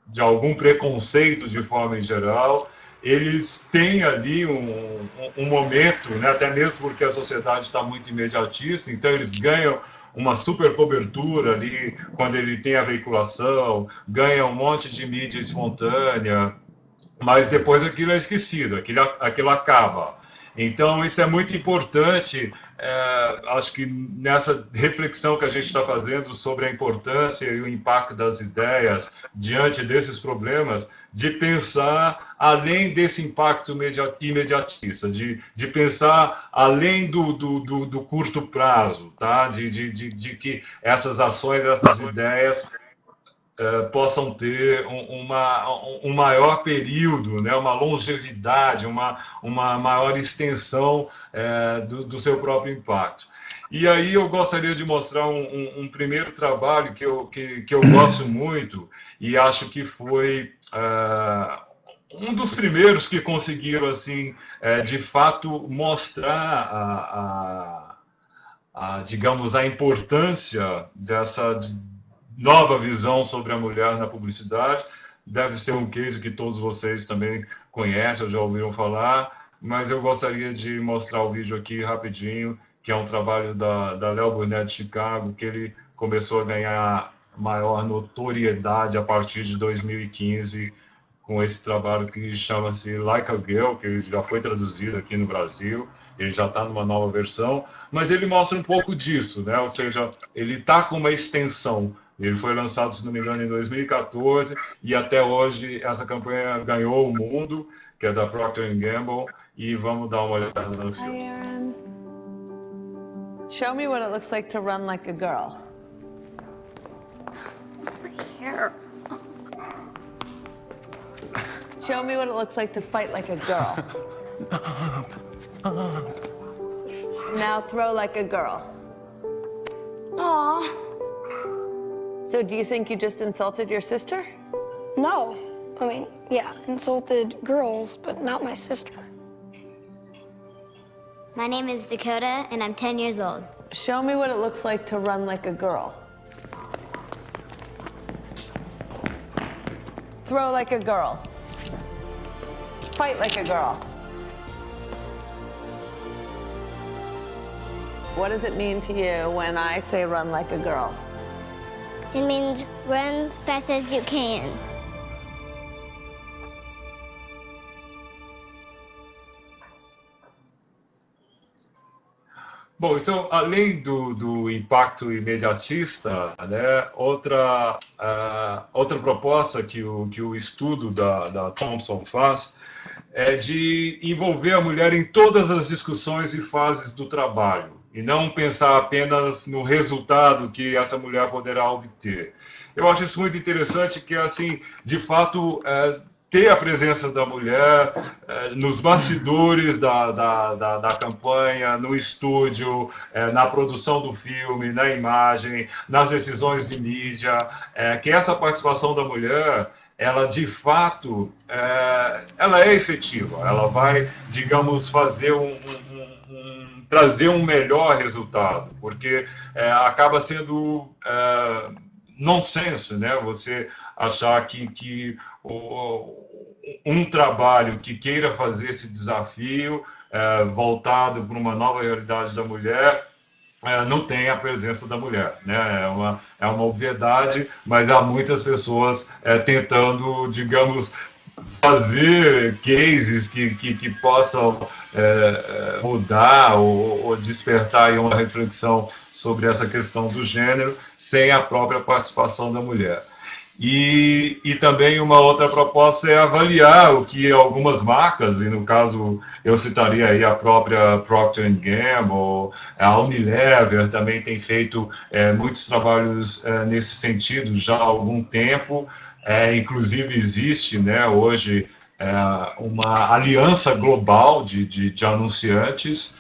de algum preconceito de forma em geral, eles têm ali um momento, né, até mesmo porque a sociedade está muito imediatista, então eles ganham uma super cobertura ali quando ele tem a veiculação, ganha um monte de mídia espontânea, mas depois aquilo é esquecido, aquilo acaba. Então, isso é muito importante, acho que nessa reflexão que a gente está fazendo sobre a importância e o impacto das ideias diante desses problemas, de pensar além desse impacto imediatista, de pensar além do curto prazo, tá? de que essas ações, essas ideias possam ter um maior período, né, uma longevidade, uma maior extensão do seu próprio impacto. E aí eu gostaria de mostrar um primeiro trabalho que eu gosto muito e acho que foi um dos primeiros que conseguiram, assim, de fato, mostrar digamos, a importância dessa nova visão sobre a mulher na publicidade. Deve ser um case que todos vocês também conhecem ou já ouviram falar, mas eu gostaria de mostrar o vídeo aqui rapidinho, que é um trabalho da Léo Burnett de Chicago, que ele começou a ganhar maior notoriedade a partir de 2015, com esse trabalho que chama-se Like a Girl, que já foi traduzido aqui no Brasil, ele já está numa nova versão, mas ele mostra um pouco disso, né? Ou seja, ele está com uma extensão. Ele foi lançado, se não me engano, em 2014, e até hoje essa campanha ganhou o mundo, que é da Procter & Gamble, e vamos dar uma olhada no filme. Hi, Aaron. Show me what it looks like to run like a girl. My hair. Show me what it looks like to fight like a girl. Now throw like a girl. Aw. So do you think you just insulted your sister? No. I mean, yeah, insulted girls, but not my sister. My name is Dakota, and I'm 10 years old. Show me what it looks like to run like a girl. Throw like a girl. Fight like a girl. What does it mean to you when I say run like a girl? It means run fast as you can. Bom, então, além do impacto imediatista, né, outra proposta que o estudo da Thompson faz é de envolver a mulher em todas as discussões e fases do trabalho, e não pensar apenas no resultado que essa mulher poderá obter. Eu acho isso muito interessante, que, assim, de fato, ter a presença da mulher nos bastidores da campanha, no estúdio, na produção do filme, na imagem, nas decisões de mídia, que essa participação da mulher, ela de fato, ela é efetiva, ela vai, digamos, fazer trazer um melhor resultado, porque acaba sendo nonsense, né? Você achar que um trabalho que queira fazer esse desafio voltado para uma nova realidade da mulher não tem a presença da mulher, né? É uma obviedade, mas há muitas pessoas tentando, digamos, fazer cases que possam mudar ou despertar aí uma reflexão sobre essa questão do gênero sem a própria participação da mulher. E também uma outra proposta é avaliar o que algumas marcas, e no caso eu citaria aí a própria Procter & Gamble, a Unilever também tem feito muitos trabalhos nesse sentido já há algum tempo. Inclusive existe, né, hoje uma aliança global de anunciantes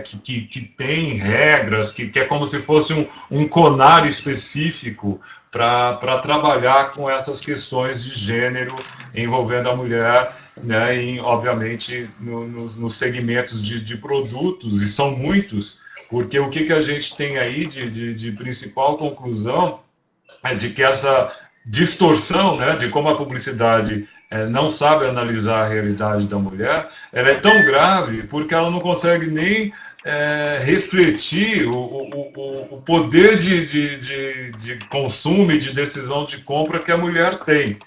que tem regras, que é como se fosse um CONAR específico para trabalhar com essas questões de gênero envolvendo a mulher, né, obviamente nos segmentos de produtos, e são muitos, porque o que a gente tem aí de principal conclusão é de que essa distorção, né, de como a publicidade não sabe analisar a realidade da mulher, ela é tão grave porque ela não consegue nem refletir o poder de consumo e de decisão de compra que a mulher tem.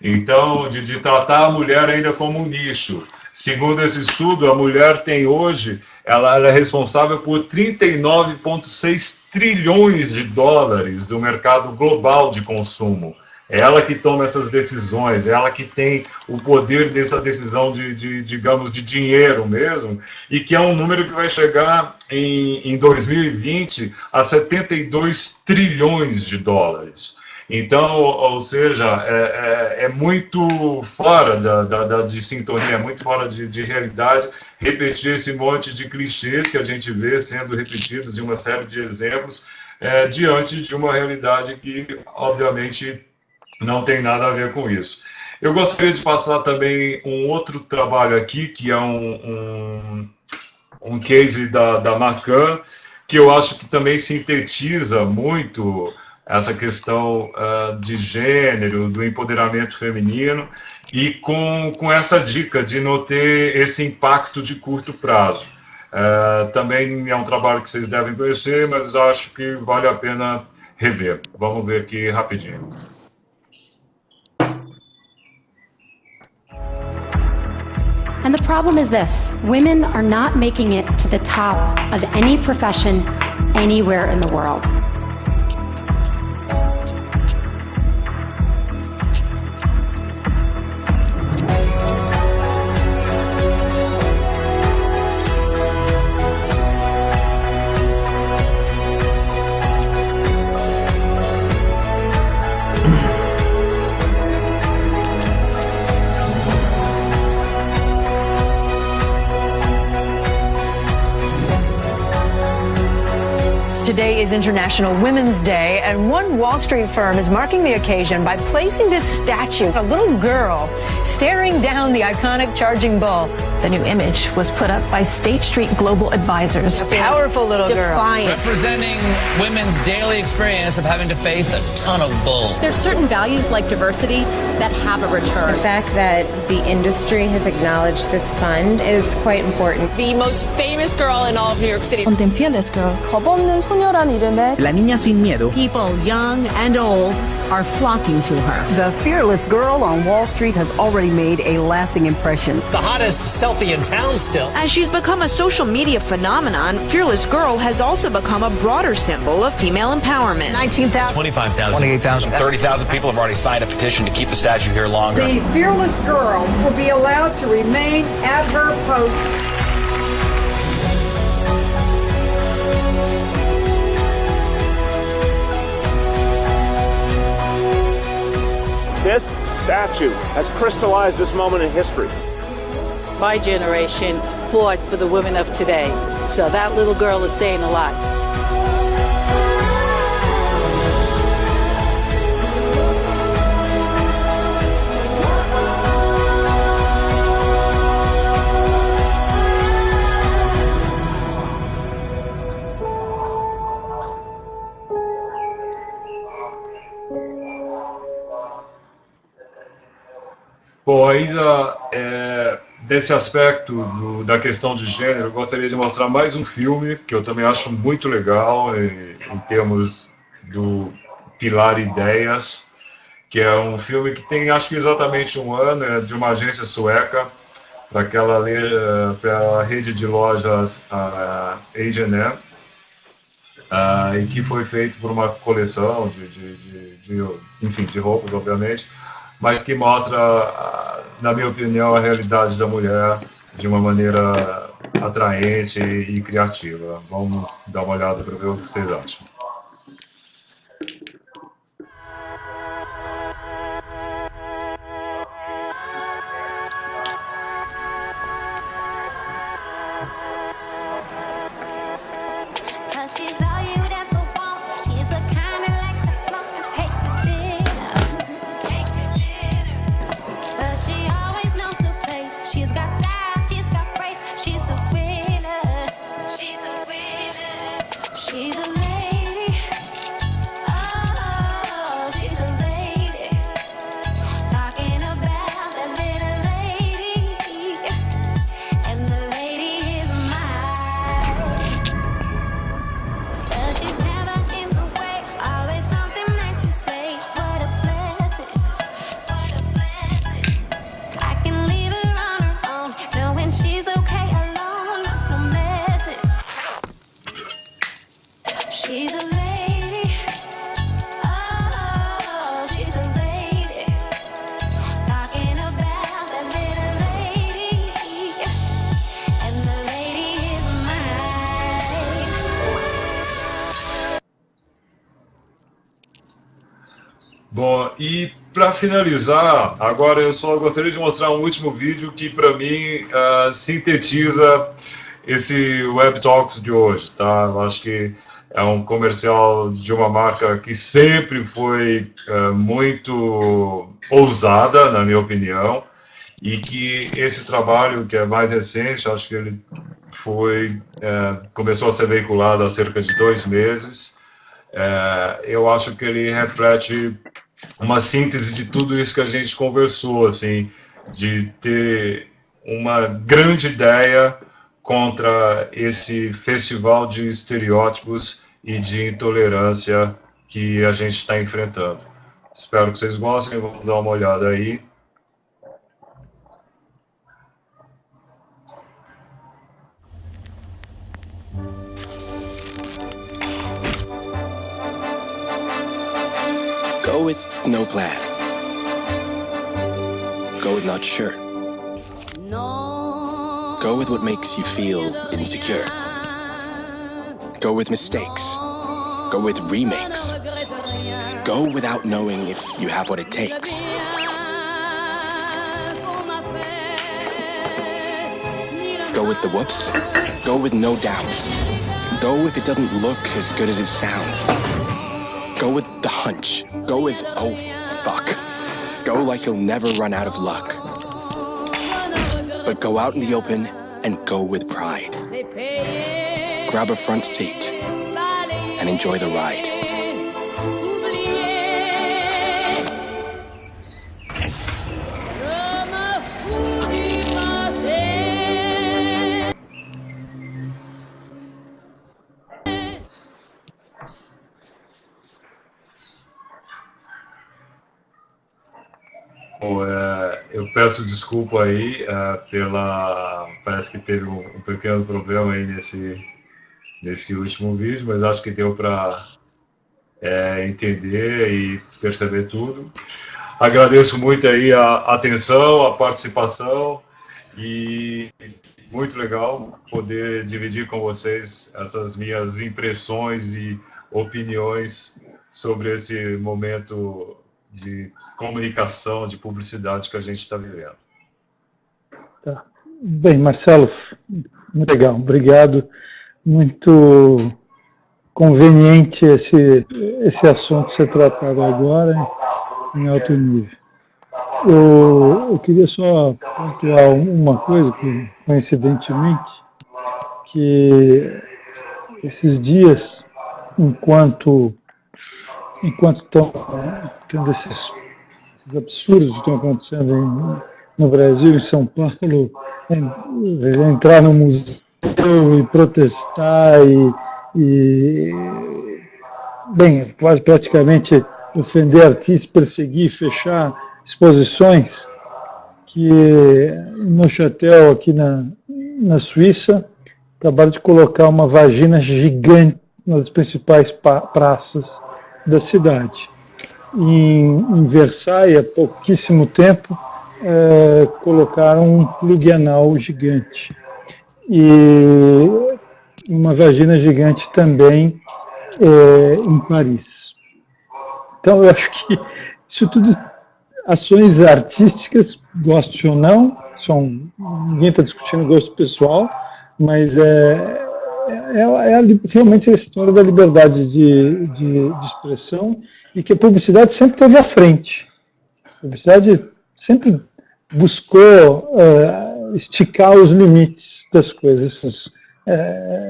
Então, de tratar a mulher ainda como um nicho. Segundo esse estudo, a mulher tem hoje, ela é responsável por 39,6 trilhões de dólares do mercado global de consumo. É ela que toma essas decisões, é ela que tem o poder dessa decisão digamos, de dinheiro mesmo, e que é um número que vai chegar em 2020 a 72 trilhões de dólares. Então, ou seja, é muito fora de sintonia, é muito fora de realidade repetir esse monte de clichês que a gente vê sendo repetidos em uma série de exemplos diante de uma realidade que, obviamente, não tem nada a ver com isso. Eu gostaria de passar também um outro trabalho aqui, que é um case da Macan, que eu acho que também sintetiza muito essa questão de gênero, do empoderamento feminino, e com essa dica de não ter esse impacto de curto prazo. Também é um trabalho que vocês devem conhecer, mas eu acho que vale a pena rever. Vamos ver aqui rapidinho. And the problem is this: women are not making it to the top of any profession anywhere in the world. Today is International Women's Day, and one Wall Street firm is marking the occasion by placing this statue, a little girl staring down the iconic charging bull. The new image was put up by State Street Global Advisors. A powerful little girl. Representing women's daily experience of having to face a ton of bull. There's certain values like diversity that have a return. The fact that the industry has acknowledged this fund is quite important. The most famous girl in all of New York City. The fearless girl. 겁없는 소녀란 이름의 La Niña Sin Miedo. People young and old are flocking to her. The fearless girl on Wall Street has already made a lasting impression. It's the hottest selfie in town still. As she's become a social media phenomenon, Fearless Girl has also become a broader symbol of female empowerment. 19,000. 25,000. 28,000. 30,000 people have already signed a petition to keep the statue here longer. The Fearless Girl will be allowed to remain at her post. This statue has crystallized this moment in history. My generation fought for the women of today, so that little girl is saying a lot. Bom, ainda desse aspecto da questão de gênero, eu gostaria de mostrar mais um filme que eu também acho muito legal em termos do pilar ideias, que é um filme que tem acho que exatamente um ano, é de uma agência sueca, para a rede de lojas H&M, e que foi feito por uma coleção de roupas, obviamente, mas que mostra, na minha opinião, a realidade da mulher de uma maneira atraente e criativa. Vamos dar uma olhada para ver o que vocês acham. Bom, e para finalizar, agora eu só gostaria de mostrar um último vídeo que para mim sintetiza esse Web Talks de hoje, tá? Eu acho que é um comercial de uma marca que sempre foi muito ousada, na minha opinião, e que esse trabalho, que é mais recente, acho que ele começou a ser veiculado há cerca de 2 meses, eu acho que ele reflete uma síntese de tudo isso que a gente conversou, assim, de ter uma grande ideia contra esse festival de estereótipos e de intolerância que a gente está enfrentando. Espero que vocês gostem, vamos dar uma olhada aí. Go with no plan. Go with not sure. Go with what makes you feel insecure. Go with mistakes. Go with remakes. Go without knowing if you have what it takes. Go with the whoops. Go with no doubts. Go if it doesn't look as good as it sounds. Go with the hunch. Go with, oh, fuck. Go like you'll never run out of luck. But go out in the open and go with pride. Grab a front seat and enjoy the ride. Bom, eu peço desculpa aí parece que teve um pequeno problema aí nesse último vídeo, mas acho que deu para entender e perceber tudo. Agradeço muito aí a atenção, a participação e muito legal poder dividir com vocês essas minhas impressões e opiniões sobre esse momento de comunicação, de publicidade que a gente está vivendo. Tá. Bem, Marcelo, muito legal, obrigado. Muito conveniente esse assunto ser tratado agora em alto nível. Eu queria só pontuar uma coisa, coincidentemente, que esses dias, enquanto estão tendo esses absurdos que estão acontecendo no Brasil, em São Paulo, entrar no museu e protestar bem, quase praticamente ofender artistas, perseguir, fechar exposições, que no Châtel, aqui na Suíça, acabaram de colocar uma vagina gigante nas principais praças da cidade. Em Versailles, há pouquíssimo tempo, colocaram um plug anal gigante. E uma vagina gigante também em Paris. Então, eu acho que isso tudo, ações artísticas, gosto ou não, ninguém está discutindo gosto pessoal, mas realmente é a história da liberdade de expressão e que a publicidade sempre esteve à frente. A publicidade sempre buscou esticar os limites das coisas.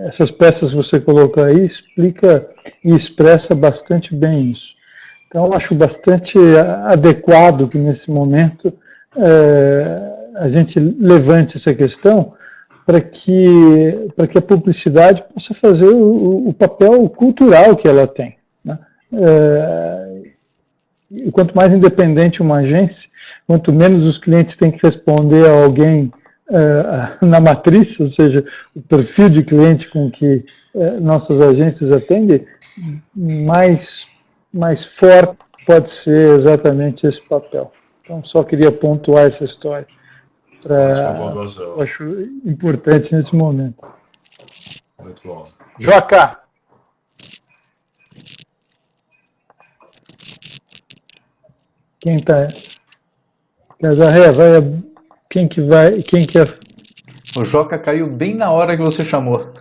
Essas peças que você colocou aí explica e expressa bastante bem isso. Então, eu acho bastante adequado que nesse momento a gente levante essa questão para que a publicidade possa fazer o papel cultural que ela tem, né? E quanto mais independente uma agência, quanto menos os clientes têm que responder a alguém na matriz, ou seja, o perfil de cliente com que nossas agências atendem, mais forte pode ser exatamente esse papel. Então, só queria pontuar essa história. Eu acho importante nesse momento. Muito bom. Joca! Quem está? Casarré, quem que é? O Joca caiu bem na hora que você chamou.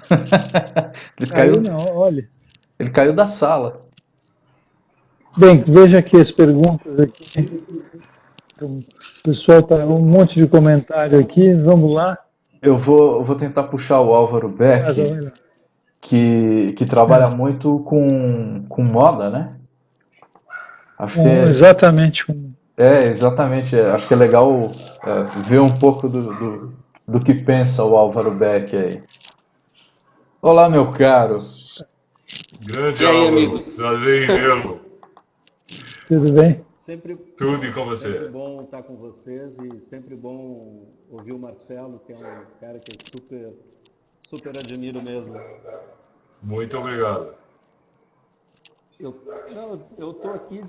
Ele caiu não, olha. Ele caiu da sala. Bem, veja aqui as perguntas aqui. Então, o pessoal está um monte de comentário aqui, vamos lá. Eu vou tentar puxar o Álvaro Beck, que trabalha muito com moda, né? Acho que exatamente. Exatamente. Acho que é legal ver um pouco do que pensa o Álvaro Beck aí. Olá, meu caro. Grande Álvaro, amigos. Prazer em vê-lo. Tudo bem? Tudo e com você. Sempre bom estar com vocês e sempre bom ouvir o Marcelo, que é um cara que eu super admiro mesmo. Muito obrigado. Eu tô aqui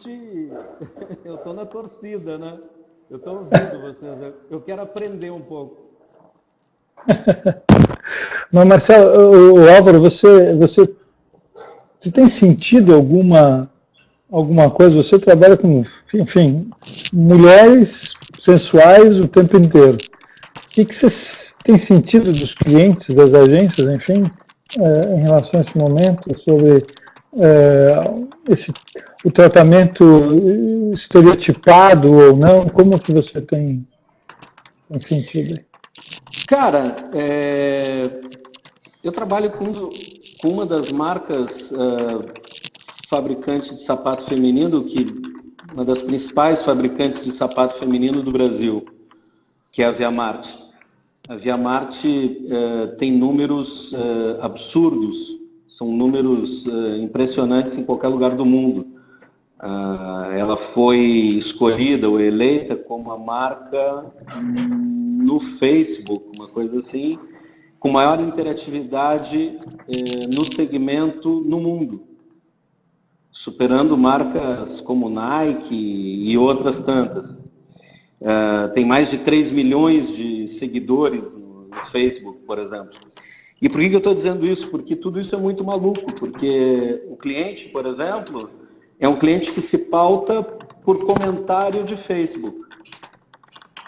eu tô na torcida, né? Eu tô ouvindo vocês, eu quero aprender um pouco. Mas, Marcelo, o Álvaro, você tem sentido alguma coisa? Você trabalha com, enfim, mulheres sensuais o tempo inteiro. O que você tem sentido dos clientes, das agências, enfim? em relação a esse momento, sobre o tratamento estereotipado ou não? Como que você tem sentido? Cara, eu trabalho com uma das marcas fabricantes de sapato feminino, uma das principais fabricantes de sapato feminino do Brasil, que é a Via Marte. A Via Marte tem números absurdos, são números impressionantes em qualquer lugar do mundo. Ela foi escolhida ou eleita como a marca no Facebook, uma coisa assim, com maior interatividade no segmento no mundo, superando marcas como Nike e outras tantas. Tem mais de 3 milhões de seguidores no Facebook, por exemplo. E por que eu estou dizendo isso? Porque tudo isso é muito maluco, porque o cliente, por exemplo, é um cliente que se pauta por comentário de Facebook,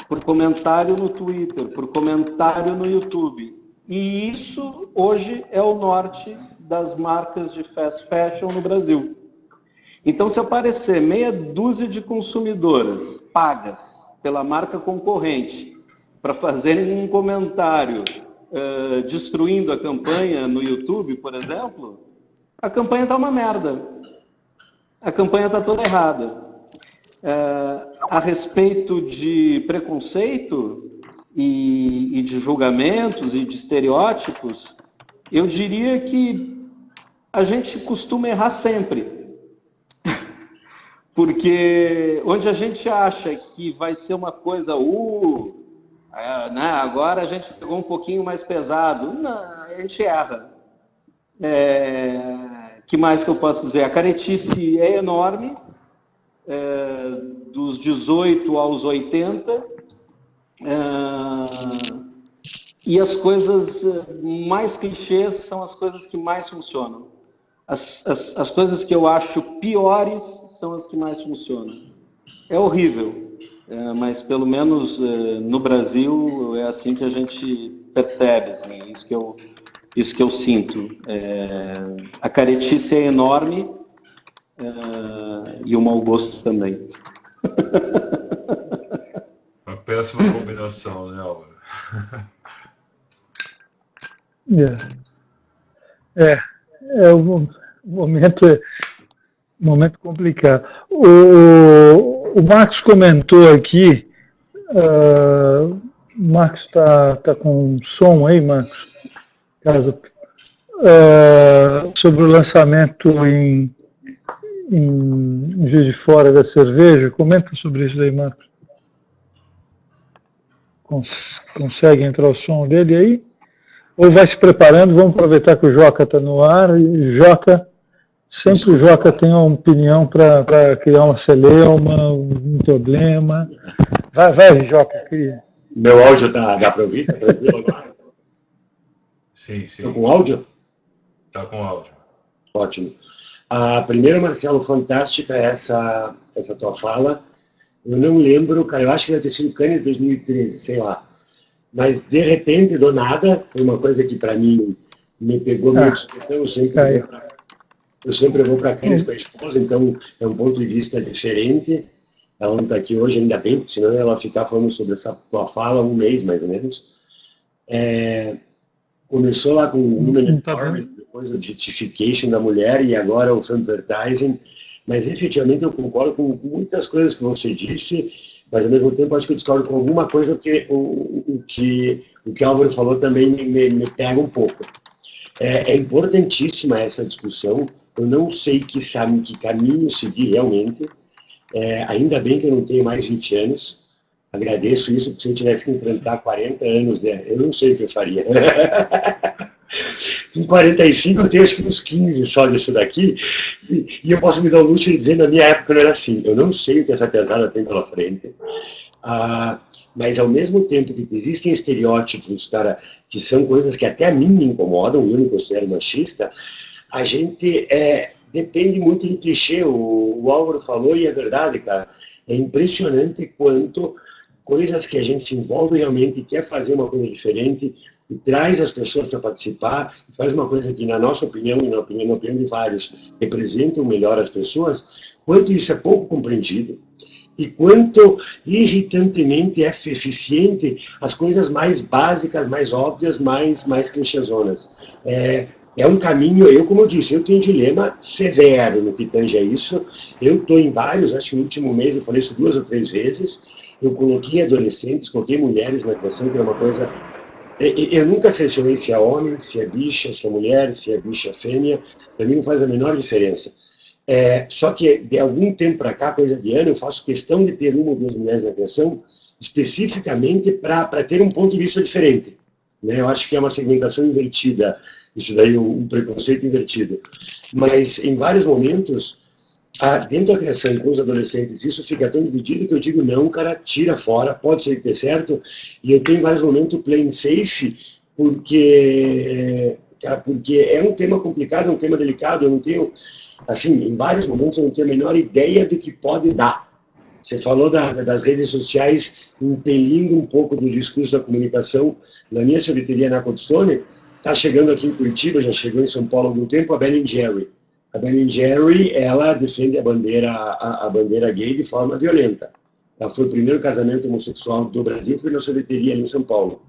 por comentário no Twitter, por comentário no YouTube. E isso, hoje, é o norte das marcas de fast fashion no Brasil. Então, se aparecer meia dúzia de consumidoras pagas pela marca concorrente para fazerem um comentário destruindo a campanha no YouTube, por exemplo, a campanha está uma merda. A campanha está toda errada. A respeito de preconceito e de julgamentos e de estereótipos, eu diria que a gente costuma errar sempre. Porque onde a gente acha que vai ser uma coisa, né, agora a gente pegou um pouquinho mais pesado, não, a gente erra. Que mais que eu posso dizer? A caretice é enorme, dos 18 aos 80, e as coisas mais clichês são as coisas que mais funcionam. As coisas que eu acho piores são as que mais funcionam. É horrível, mas pelo menos no Brasil é assim que a gente percebe, assim, isso que eu sinto. A caretice é enorme e o mau gosto também. Uma péssima combinação, né, Álvaro? É um momento complicado. O Marcos comentou aqui, o Marcos está com som aí, Marcos? Caso, sobre o lançamento em Juiz de Fora da cerveja. Comenta sobre isso aí, Marcos. Consegue entrar o som dele aí? Ou vai se preparando? Vamos aproveitar que o Joca está no ar. E sempre o Joca tem uma opinião para criar uma celeuma, um problema. Vai, Joca, cria. Meu áudio dá para ouvir? Está tranquilo agora? Sim. Está com áudio? Está com áudio. Ótimo. Primeiro, Marcelo, fantástica essa tua fala. Eu não lembro, cara, eu acho que deve ter sido Cannes de 2013, sei lá. Mas, de repente, do nada, foi uma coisa que, para mim, me pegou muito. Então, eu sempre vou para Cannes com a esposa, então é um ponto de vista diferente. Ela não está aqui hoje, ainda bem, porque senão ela ficar falando sobre essa tua fala um mês, mais ou menos. Começou lá com o Women Empowerment, depois a Objectification da mulher e agora o Advertising. Mas, efetivamente, eu concordo com muitas coisas que você disse, mas, ao mesmo tempo, acho que eu discordo com alguma coisa, porque o que Álvaro falou também me pega um pouco. É importantíssima essa discussão. Eu não sei que caminho seguir realmente. Ainda bem que eu não tenho mais 20 anos. Agradeço isso, porque se eu tivesse que enfrentar 40 anos, eu não sei o que eu faria. Com 45 eu tenho acho que uns 15 só disso daqui, e eu posso me dar o luxo de dizer, na minha época não era assim. Eu não sei o que essa pesada tem pela frente, mas ao mesmo tempo que existem estereótipos, cara, que são coisas que até a mim me incomodam, eu me considero machista, a gente depende muito do clichê. O Álvaro falou, e é verdade, cara, é impressionante quanto coisas que a gente se envolve realmente, quer fazer uma coisa diferente, e traz as pessoas para participar, e faz uma coisa que, na nossa opinião e na opinião de vários, representam melhor as pessoas, quanto isso é pouco compreendido e quanto irritantemente é eficiente as coisas mais básicas, mais óbvias, mais clichêzonas. É um caminho, como eu disse, eu tenho um dilema severo no que tange a isso. Eu estou em vários, acho que no último mês eu falei isso 2 ou 3 vezes. Eu coloquei adolescentes, coloquei mulheres na equação, que é uma coisa... Eu nunca selecionei se é homem, se é bicha, se é mulher, se é bicha fêmea. Para mim não faz a menor diferença. Só que de algum tempo para cá, coisa de ano, eu faço questão de ter 1 ou 2 mulheres na equação, especificamente para ter um ponto de vista diferente. Né? Eu acho que é uma segmentação invertida. Isso daí é um preconceito invertido. Mas, em vários momentos, dentro da criação com os adolescentes, isso fica tão dividido que eu digo, não, cara, tira fora, pode ser que dê certo. E eu tenho, em vários momentos, playing safe, porque é um tema complicado, é um tema delicado, eu não tenho, assim, em vários momentos eu não tenho a menor ideia do que pode dar. Você falou das redes sociais impelindo um pouco do discurso da comunicação. Na minha sorveteria na Coldstone, está chegando aqui em Curitiba, já chegou em São Paulo há algum tempo, a Ben & Jerry. A Ben & Jerry, ela defende a bandeira gay de forma violenta. Ela foi o primeiro casamento homossexual do Brasil, foi na sorveteria ali em São Paulo.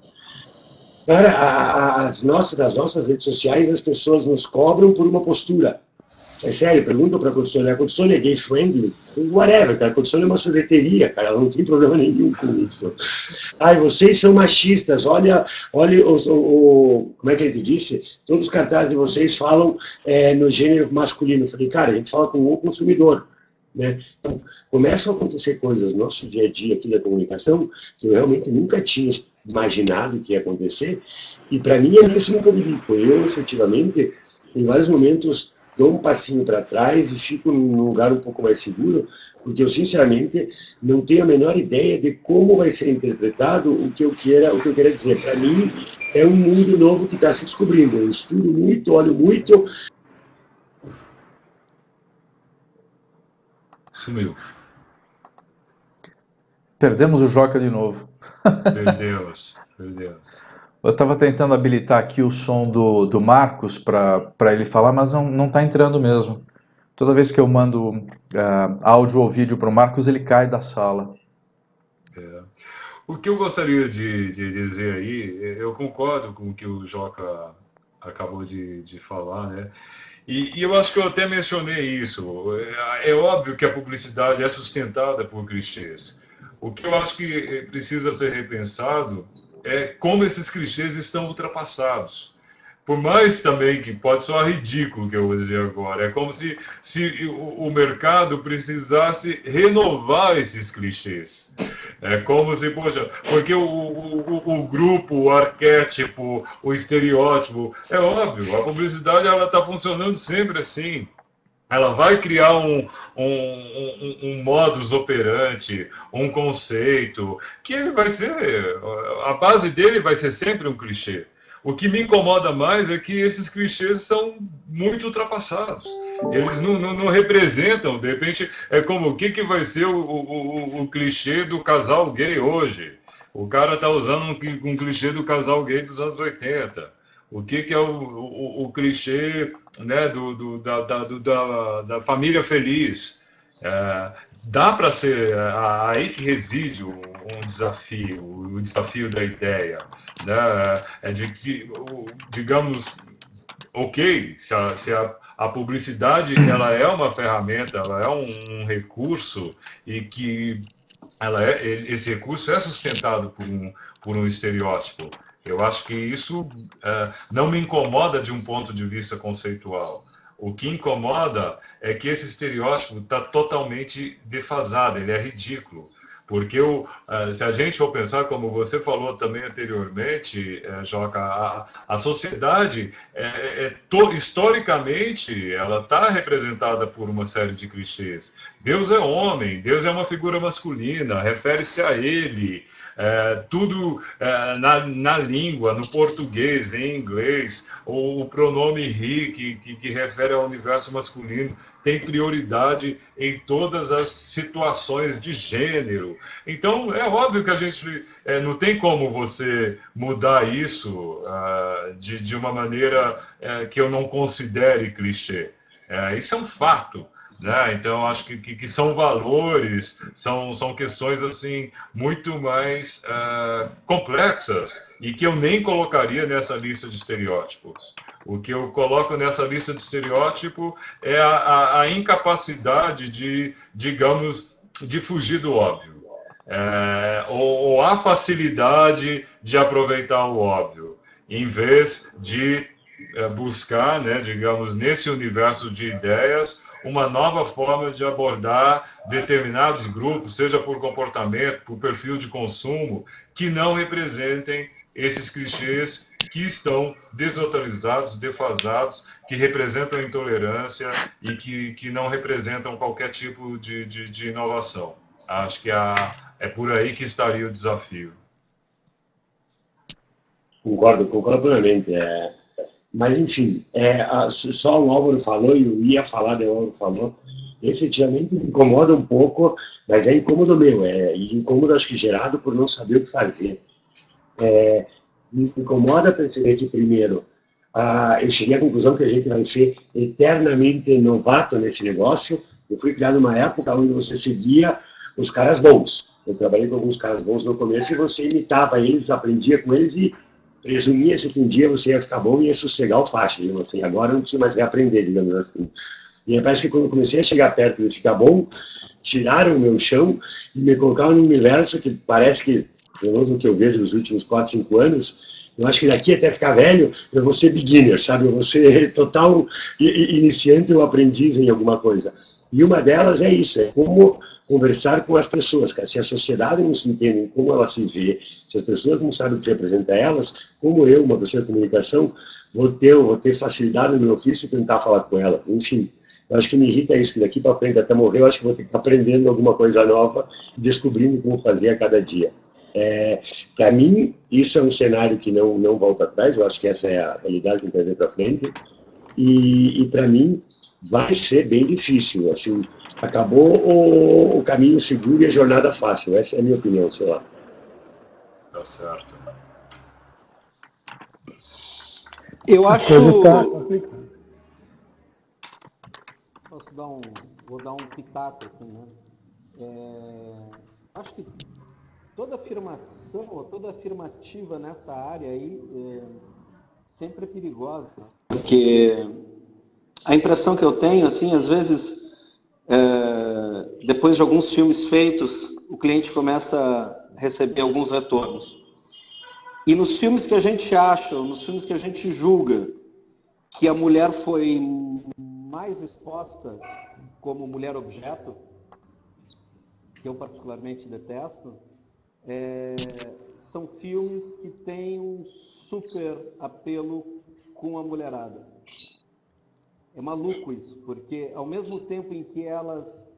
Cara, das nossas redes sociais, as pessoas nos cobram por uma postura. É sério, perguntam para a Coldstone, a Coldstone é gay friendly? Whatever, cara, a Coldstone é uma sorveteria, cara, ela não tem problema nenhum com isso. Vocês são machistas, olha como é que a gente disse? Todos os cartazes de vocês falam no gênero masculino. Eu falei, cara, a gente fala com o consumidor. Né? Então, começam a acontecer coisas no nosso dia a dia aqui da comunicação que eu realmente nunca tinha imaginado que ia acontecer, e para mim isso nunca me limpou. Eu, efetivamente, em vários momentos, dou um passinho para trás e fico num lugar um pouco mais seguro, porque eu, sinceramente, não tenho a menor ideia de como vai ser interpretado o que eu queira dizer. Para mim, é um mundo novo que está se descobrindo. Eu estudo muito, olho muito. Sumiu. Perdemos o Joca de novo. Perdemos. Eu estava tentando habilitar aqui o som do Marcos para ele falar, mas não está entrando mesmo. Toda vez que eu mando áudio ou vídeo para o Marcos, ele cai da sala. O que eu gostaria de dizer aí, eu concordo com o que o Joca acabou de falar, né? E eu acho que eu até mencionei isso. É óbvio que a publicidade é sustentada por clichês. O que eu acho que precisa ser repensado é como esses clichês estão ultrapassados. Por mais também que pode soar ridículo o que eu vou dizer agora, é como se o mercado precisasse renovar esses clichês. É como se, poxa, porque o grupo, o arquétipo, o estereótipo, é óbvio, a publicidade ela está funcionando sempre assim. Ela vai criar um modus operandi, um conceito, que ele vai ser, a base dele vai ser sempre um clichê. O que me incomoda mais é que esses clichês são muito ultrapassados. Eles não representam, de repente, é como o que vai ser o clichê do casal gay hoje. O cara está usando um clichê do casal gay dos anos 80. O que é o clichê, né, da família feliz. Dá para ser aí que reside um desafio, o desafio da ideia, né? De que, digamos, ok, se a publicidade ela é uma ferramenta, ela é um recurso e que esse recurso é sustentado por um estereótipo. Eu acho que isso não me incomoda de um ponto de vista conceitual. O que incomoda é que esse estereótipo está totalmente defasado, ele é ridículo. Porque se a gente for pensar, como você falou também anteriormente, Joca, a sociedade, historicamente, ela está representada por uma série de clichês. Deus é homem, Deus é uma figura masculina, refere-se a ele, tudo na língua, no português, em inglês, ou o pronome he, que refere ao universo masculino. tem prioridade em todas as situações de gênero. Então, é óbvio que a gente não tem como você mudar isso de uma maneira que eu não considere clichê. Isso é um fato. Né? Então, acho que são valores, são questões assim muito mais complexas e que eu nem colocaria nessa lista de estereótipos. O que eu coloco nessa lista de estereótipo é a incapacidade digamos, de fugir do óbvio. Ou a facilidade de aproveitar o óbvio, em vez de buscar, né, digamos, nesse universo de ideias, uma nova forma de abordar determinados grupos, seja por comportamento, por perfil de consumo, que não representem esses clichês que estão desatualizados, defasados, que representam intolerância e que não representam qualquer tipo de inovação. Acho que é por aí que estaria o desafio. Concordo plenamente. Mas, enfim, só o Álvaro falou, e eu ia falar, o Álvaro falou, efetivamente me incomoda um pouco, mas é incômodo meu, e incômodo acho que gerado por não saber o que fazer. Me incomoda perceber que, primeiro, eu cheguei à conclusão que a gente vai ser eternamente novato nesse negócio. Eu fui criado numa época onde você seguia os caras bons. Eu trabalhei com alguns caras bons no começo e você imitava eles, aprendia com eles e presumia-se que um dia você ia ficar bom e ia sossegar o facho, digamos assim. Agora eu não preciso mais reaprender, digamos assim. E parece que quando eu comecei a chegar perto de ficar bom, tiraram o meu chão e me colocaram num universo que parece que, pelo menos o que eu vejo nos últimos 4, 5 anos, eu acho que daqui até ficar velho, eu vou ser beginner, sabe? Eu vou ser total iniciante ou aprendiz em alguma coisa. E uma delas é isso, é como conversar com as pessoas, cara. Se a sociedade não se entende em como ela se vê, se as pessoas não sabem o que representa elas, como eu, uma pessoa de comunicação, vou ter facilidade no meu ofício e tentar falar com elas. Enfim, eu acho que me irrita isso, que daqui para frente, até morrer, eu acho que vou ter que estar aprendendo alguma coisa nova e descobrindo como fazer a cada dia. Para mim, isso é um cenário que não volta atrás, eu acho que essa é a realidade que a gente vai ver para frente, e para mim vai ser bem difícil, assim. Acabou o caminho seguro e a jornada fácil. Essa é a minha opinião, sei lá. Tá certo. Eu acho... Vou dar um pitaco, assim, né? Acho que toda afirmação, ou toda afirmativa nessa área aí sempre é perigosa. Porque a impressão que eu tenho, assim, às vezes... depois de alguns filmes feitos, o cliente começa a receber alguns retornos. E nos filmes que a gente acha, ou nos filmes que a gente julga que a mulher foi mais exposta como mulher objeto, que eu particularmente detesto, são filmes que têm um super apelo com a mulherada. É maluco isso, porque ao mesmo tempo em que elas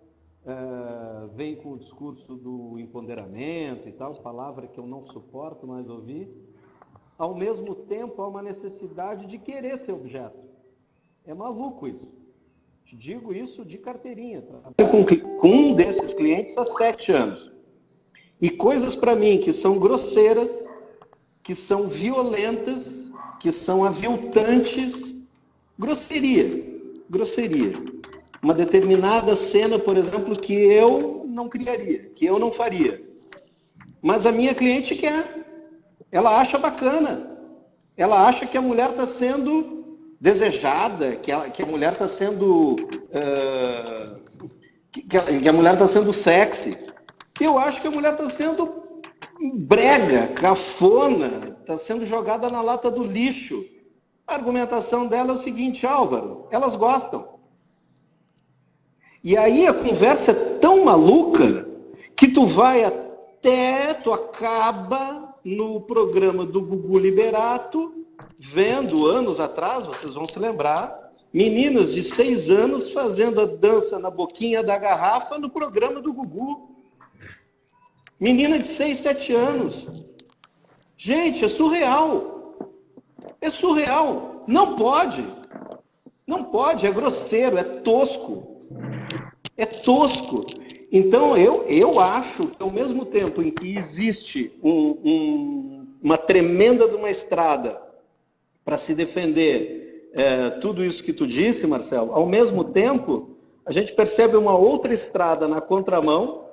vêm com o discurso do empoderamento e tal, palavra que eu não suporto mais ouvir, ao mesmo tempo há uma necessidade de querer ser objeto. É maluco isso. Te digo isso de carteirinha. Com um desses clientes há 7 anos. E coisas para mim que são grosseiras, que são violentas, que são aviltantes, grosseria. Uma determinada cena, por exemplo, que eu não criaria, que eu não faria. Mas a minha cliente quer. Ela acha bacana. Ela acha que a mulher está sendo desejada, que a mulher está sendo... que a mulher está sendo sexy. Eu acho que a mulher está sendo brega, cafona, está sendo jogada na lata do lixo. A argumentação dela é o seguinte, Álvaro, elas gostam. E aí a conversa é tão maluca que tu acaba no programa do Gugu Liberato, vendo anos atrás, vocês vão se lembrar, meninas de 6 anos fazendo a dança na boquinha da garrafa no programa do Gugu. Menina de 6, 7 anos. Gente, é surreal. É surreal. Não pode. Não pode, é grosseiro, é tosco. É tosco. Então, eu acho que ao mesmo tempo em que existe uma tremenda de uma estrada para se defender tudo isso que tu disse, Marcelo, ao mesmo tempo, a gente percebe uma outra estrada na contramão,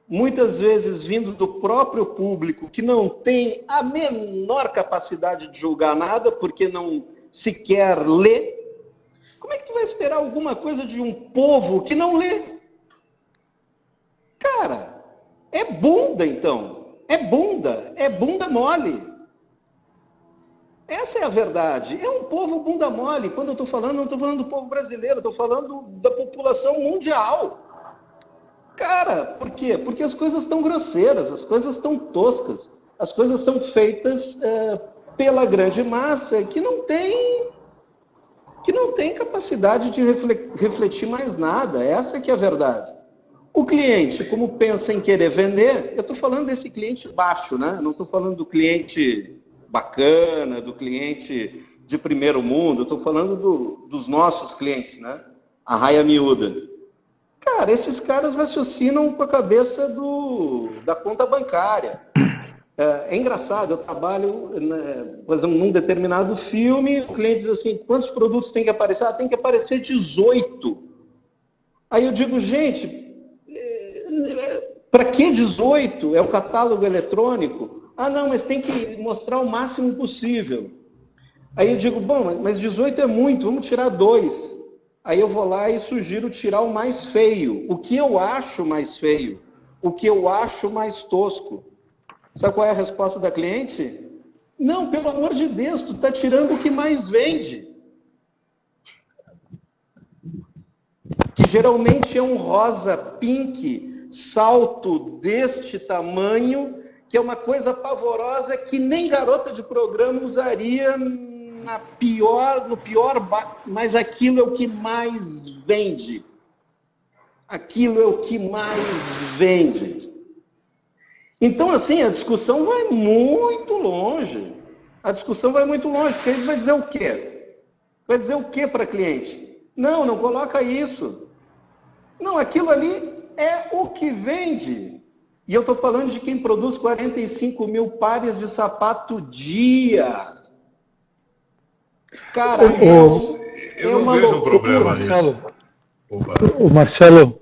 muitas vezes vindo do próprio público, que não tem a menor capacidade de julgar nada, porque não sequer lê. Como é que tu vai esperar alguma coisa de um povo que não lê? Cara, é bunda então, é bunda mole. Essa é a verdade, é um povo bunda mole. Quando eu estou falando, não estou falando do povo brasileiro, estou falando da população mundial. Cara, por quê? Porque as coisas estão grosseiras, as coisas estão toscas, as coisas são feitas pela grande massa que não tem capacidade de refletir mais nada. Essa que é a verdade. O cliente, como pensa em querer vender, eu estou falando desse cliente baixo, né? Não estou falando do cliente bacana, do cliente de primeiro mundo, eu estou falando dos nossos clientes, né? A raia miúda. Cara, esses caras raciocinam com a cabeça da conta bancária. É engraçado, eu trabalho, por exemplo, num determinado filme, o cliente diz assim, quantos produtos tem que aparecer? Ah, tem que aparecer 18. Aí eu digo, gente, para que 18? É o catálogo eletrônico? Ah, não, mas tem que mostrar o máximo possível. Aí eu digo, bom, mas 18 é muito, vamos tirar 2. Aí eu vou lá e sugiro tirar o mais feio. O que eu acho mais feio? O que eu acho mais tosco? Sabe qual é a resposta da cliente? Não, pelo amor de Deus, tu está tirando o que mais vende. Que geralmente é um rosa pink, salto deste tamanho, que é uma coisa pavorosa que nem garota de programa usaria no pior, mas aquilo é o que mais vende. Aquilo é o que mais vende. Então, assim, a discussão vai muito longe. A discussão vai muito longe, porque a gente vai dizer o quê? Vai dizer o quê para cliente? Não, não coloca isso. Não, aquilo ali é o que vende. E eu estou falando de quem produz 45 mil pares de sapato dia. Cara, eu não vejo um problema nisso. Marcelo,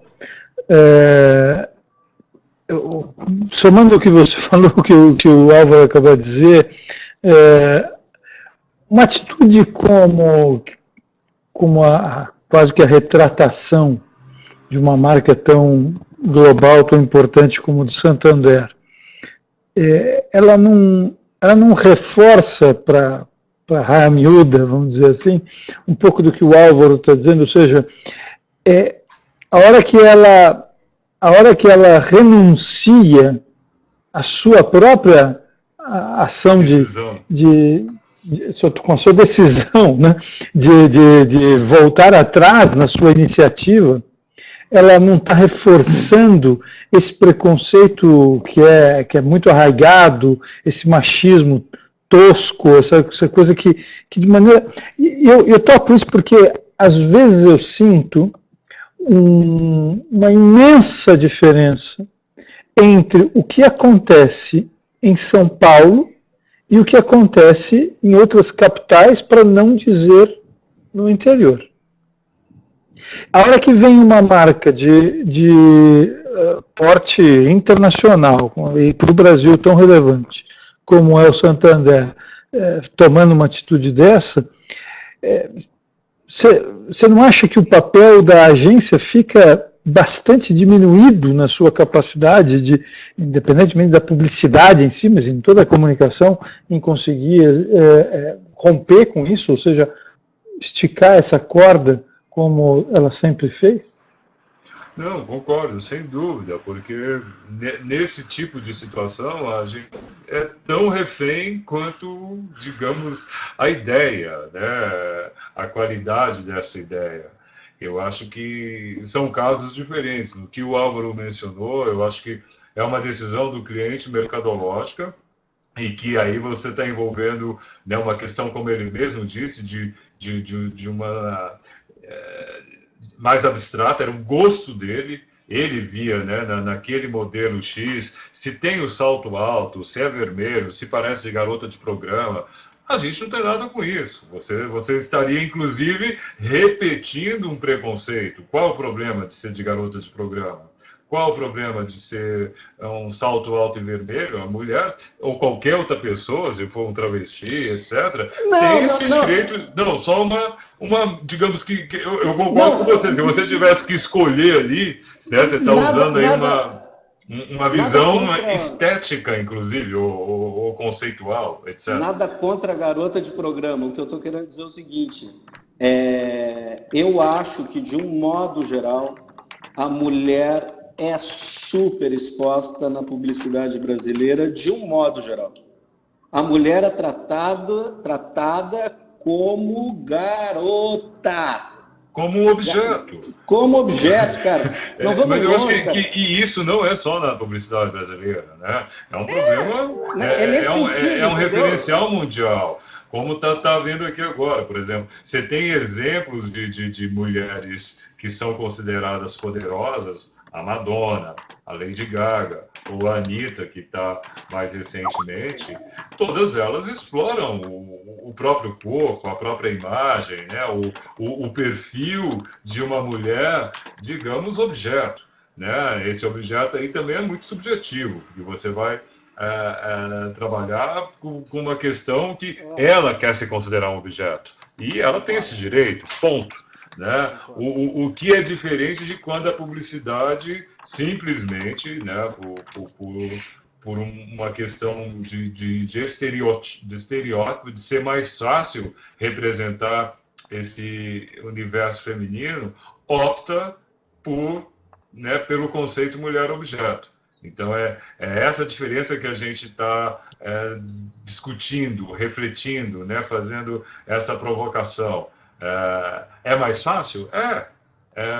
somando o que você falou, o que o Álvaro acabou de dizer, uma atitude como quase que a retratação de uma marca tão global, tão importante como a do Santander, ela não reforça para a raia miúda, vamos dizer assim, um pouco do que o Álvaro está dizendo, ou seja, a hora que ela renuncia à sua própria ação com a sua decisão, né, de voltar atrás na sua iniciativa, ela não está reforçando esse preconceito que é muito arraigado, esse machismo tosco, essa coisa que de maneira... Eu toco isso porque, às vezes, eu sinto uma imensa diferença entre o que acontece em São Paulo e o que acontece em outras capitais, para não dizer no interior. A hora que vem uma marca de porte internacional, e para o Brasil tão relevante, como é o Santander, tomando uma atitude dessa, você não acha que o papel da agência fica bastante diminuído na sua capacidade independentemente da publicidade em si, mas em toda a comunicação, em conseguir romper com isso, ou seja, esticar essa corda como ela sempre fez? Não, concordo, sem dúvida, porque nesse tipo de situação a gente é tão refém quanto, digamos, a ideia, né? A qualidade dessa ideia. Eu acho que são casos diferentes. O que o Álvaro mencionou, eu acho que é uma decisão do cliente mercadológica, e que aí você está envolvendo, né, uma questão, como ele mesmo disse, de uma... mais abstrata, era o gosto dele. Ele via, né, naquele modelo X, se tem o salto alto, se é vermelho, se parece de garota de programa. A gente não tem nada com isso. Você estaria, inclusive, repetindo um preconceito. Qual o problema de ser de garota de programa? Qual o problema de ser um salto alto e vermelho? A mulher, ou qualquer outra pessoa, se for um travesti, etc., tem esse direito. Não, só uma digamos que eu concordo com você. Se você tivesse que escolher ali, né, você está usando aí uma visão estética, inclusive, ou conceitual, etc. Nada contra a garota de programa. O que eu estou querendo dizer é o seguinte: eu acho que, de um modo geral, a mulher é super exposta na publicidade brasileira, de um modo geral. A mulher é tratada como garota. Como um objeto. Como objeto, cara. Não vamos mas eu longe, acho que isso não é só na publicidade brasileira, né? É um problema, é um referencial mundial. Como está vendo aqui agora, por exemplo. Você tem exemplos de mulheres que são consideradas poderosas, a Madonna, a Lady Gaga, ou a Anitta, que está mais recentemente, todas elas exploram o próprio corpo, a própria imagem, né? o perfil de uma mulher, digamos, objeto. Né? Esse objeto aí também é muito subjetivo, porque você vai trabalhar com uma questão que ela quer se considerar um objeto, e ela tem esse direito, ponto. Né? O que é diferente de quando a publicidade simplesmente, né, por uma questão de estereótipo, de ser mais fácil representar esse universo feminino, opta pelo conceito mulher-objeto. Então é essa diferença que a gente está discutindo, refletindo, né, fazendo essa provocação. É mais fácil?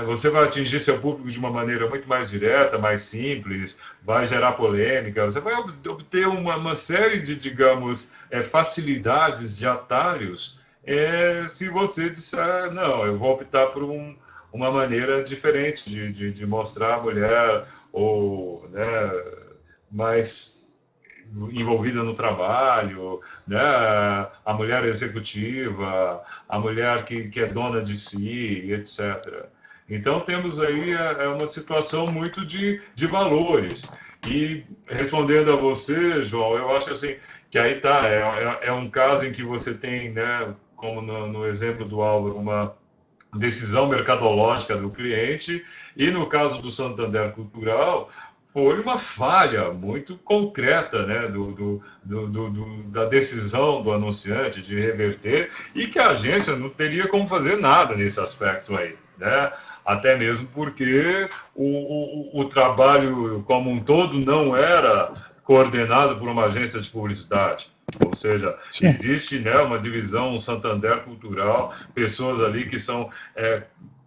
Você vai atingir seu público de uma maneira muito mais direta, mais simples, vai gerar polêmica, você vai obter uma série de, digamos, facilidades de atalhos, se você disser, não, eu vou optar por uma maneira diferente de mostrar a mulher, ou, né, mais envolvida no trabalho, né? A mulher executiva, a mulher que é dona de si, etc. Então temos aí uma situação muito de valores. E respondendo a você, João, eu acho assim, que aí é um caso em que você tem, né, como no exemplo do Álvaro, uma decisão mercadológica do cliente, e no caso do Santander Cultural, foi uma falha muito concreta, né, da decisão do anunciante de reverter, e que a agência não teria como fazer nada nesse aspecto aí, né? Até mesmo porque o trabalho como um todo não era coordenado por uma agência de publicidade. Ou seja, existe, né, uma divisão, um Santander Cultural, pessoas ali que são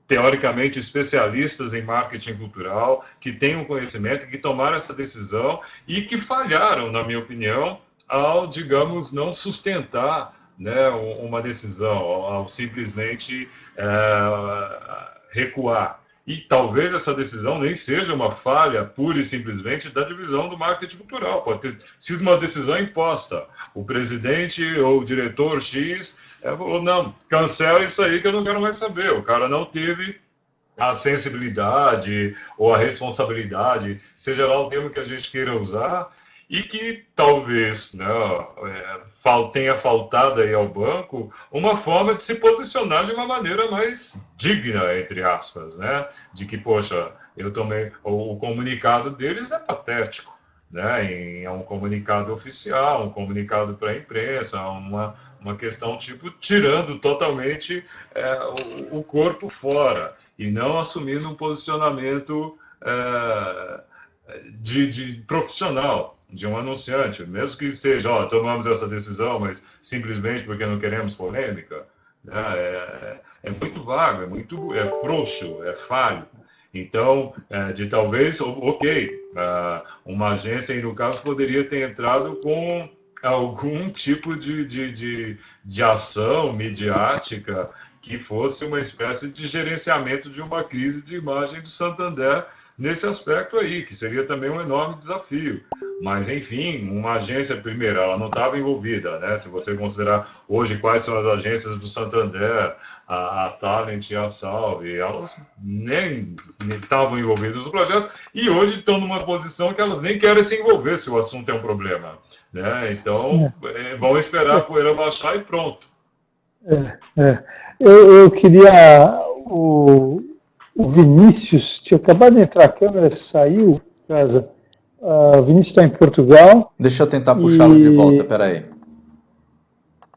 teoricamente especialistas em marketing cultural, que têm um conhecimento, que tomaram essa decisão e que falharam, na minha opinião, ao, digamos, não sustentar, né, uma decisão, ao simplesmente recuar. E talvez essa decisão nem seja uma falha pura e simplesmente da divisão do marketing cultural. Pode ter sido uma decisão imposta. O presidente ou o diretor X falou, não, cancela isso aí que eu não quero mais saber. O cara não teve a sensibilidade ou a responsabilidade, seja lá o termo que a gente queira usar, e que talvez, né, tenha faltado aí ao banco uma forma de se posicionar de uma maneira mais digna, entre aspas, né? De que, poxa, eu tomei... O comunicado deles é patético, né? É um comunicado oficial, um comunicado para a imprensa, uma questão tipo tirando totalmente o corpo fora e não assumindo um posicionamento de profissional, de um anunciante, mesmo que seja, tomamos essa decisão, mas simplesmente porque não queremos polêmica, né? É muito vago, é frouxo, é falho. Então, de talvez, ok, uma agência, aí no caso, poderia ter entrado com algum tipo de ação midiática que fosse uma espécie de gerenciamento de uma crise de imagem do Santander nesse aspecto aí, que seria também um enorme desafio. Mas, enfim, uma agência, primeiro, ela não estava envolvida, né? Se você considerar hoje quais são as agências do Santander, a Talent e a Salve, elas nem estavam envolvidas no projeto e hoje estão numa posição que elas nem querem se envolver se o assunto é um problema, né? Então, vão esperar a poeira baixar e pronto. Eu queria... O Vinícius tinha acabado de entrar, a câmera saiu, casa. O Vinícius está em Portugal. Deixa eu tentar puxá-lo de volta, peraí.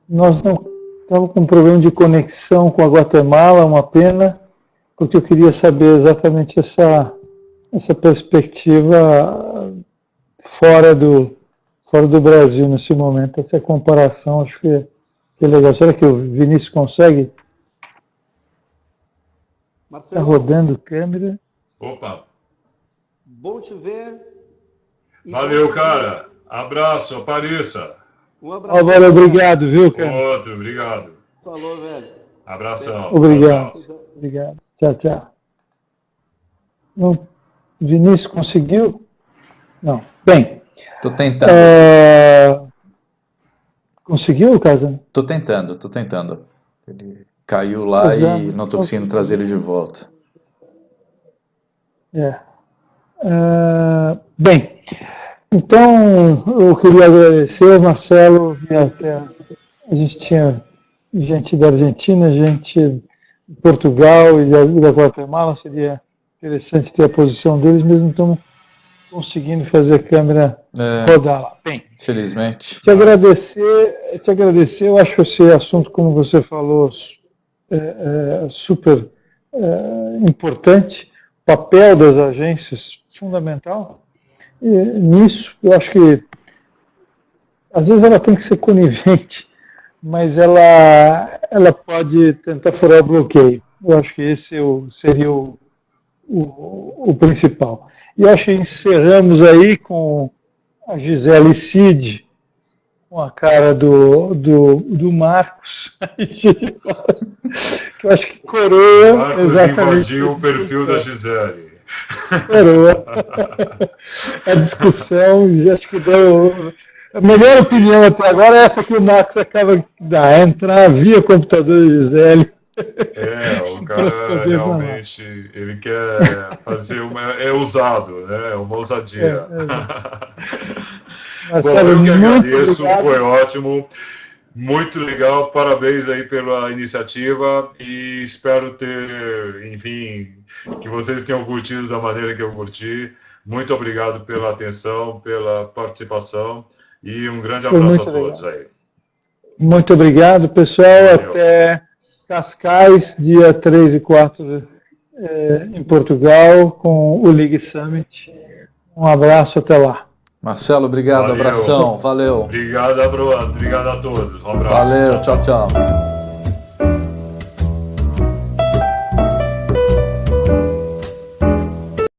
Nós não estamos com um problema de conexão com a Guatemala, uma pena, porque eu queria saber exatamente essa perspectiva fora do Brasil nesse momento, essa comparação, acho que é legal. Será que o Vinícius consegue? Está rodando câmera. Opa! Bom te ver. Valeu, cara. Abraço, apareça. Um abraço. Valeu, obrigado, viu, cara? Outro, obrigado. Falou, velho. Abração. Obrigado. Tchau, tchau. Obrigado. Tchau, tchau. Não, Vinícius conseguiu? Não. Bem. Tô tentando. Conseguiu, Casa? Tô tentando. Ele caiu lá e não tô conseguindo trazer ele de volta. Bem, então eu queria agradecer, Marcelo, a gente tinha gente da Argentina, gente de Portugal e da Guatemala, seria interessante ter a posição deles, mas não estamos conseguindo fazer a câmera rodar lá. Bem, felizmente. Te agradecer, eu acho esse assunto, como você falou, super importante, o papel das agências fundamental. E nisso, eu acho que às vezes ela tem que ser conivente, mas ela pode tentar furar o bloqueio. Eu acho que esse seria o principal. E eu acho que encerramos aí com a Gisele Cid, com a cara do Marcos, que eu acho que coroa Marcos exatamente invadiu o perfil da Gisele. Coroa a discussão, acho que deu... A melhor opinião até agora é essa que o Marcos acaba de dar, entrar via computador da Gisele. O cara realmente, ele quer fazer é ousado, né? É uma ousadia. Marcelo, bom, eu que agradeço, obrigado. Foi ótimo, muito legal, parabéns aí pela iniciativa e espero ter, enfim, que vocês tenham curtido da maneira que eu curti. Muito obrigado pela atenção, pela participação e um grande abraço a todos aí. Muito obrigado, pessoal. Valeu. Até Cascais, dia 3 e 4 em Portugal, com o League Summit. Um abraço, até lá. Marcelo, obrigado, abração, valeu. Obrigado a todos, um abraço. Valeu, tchau, tchau.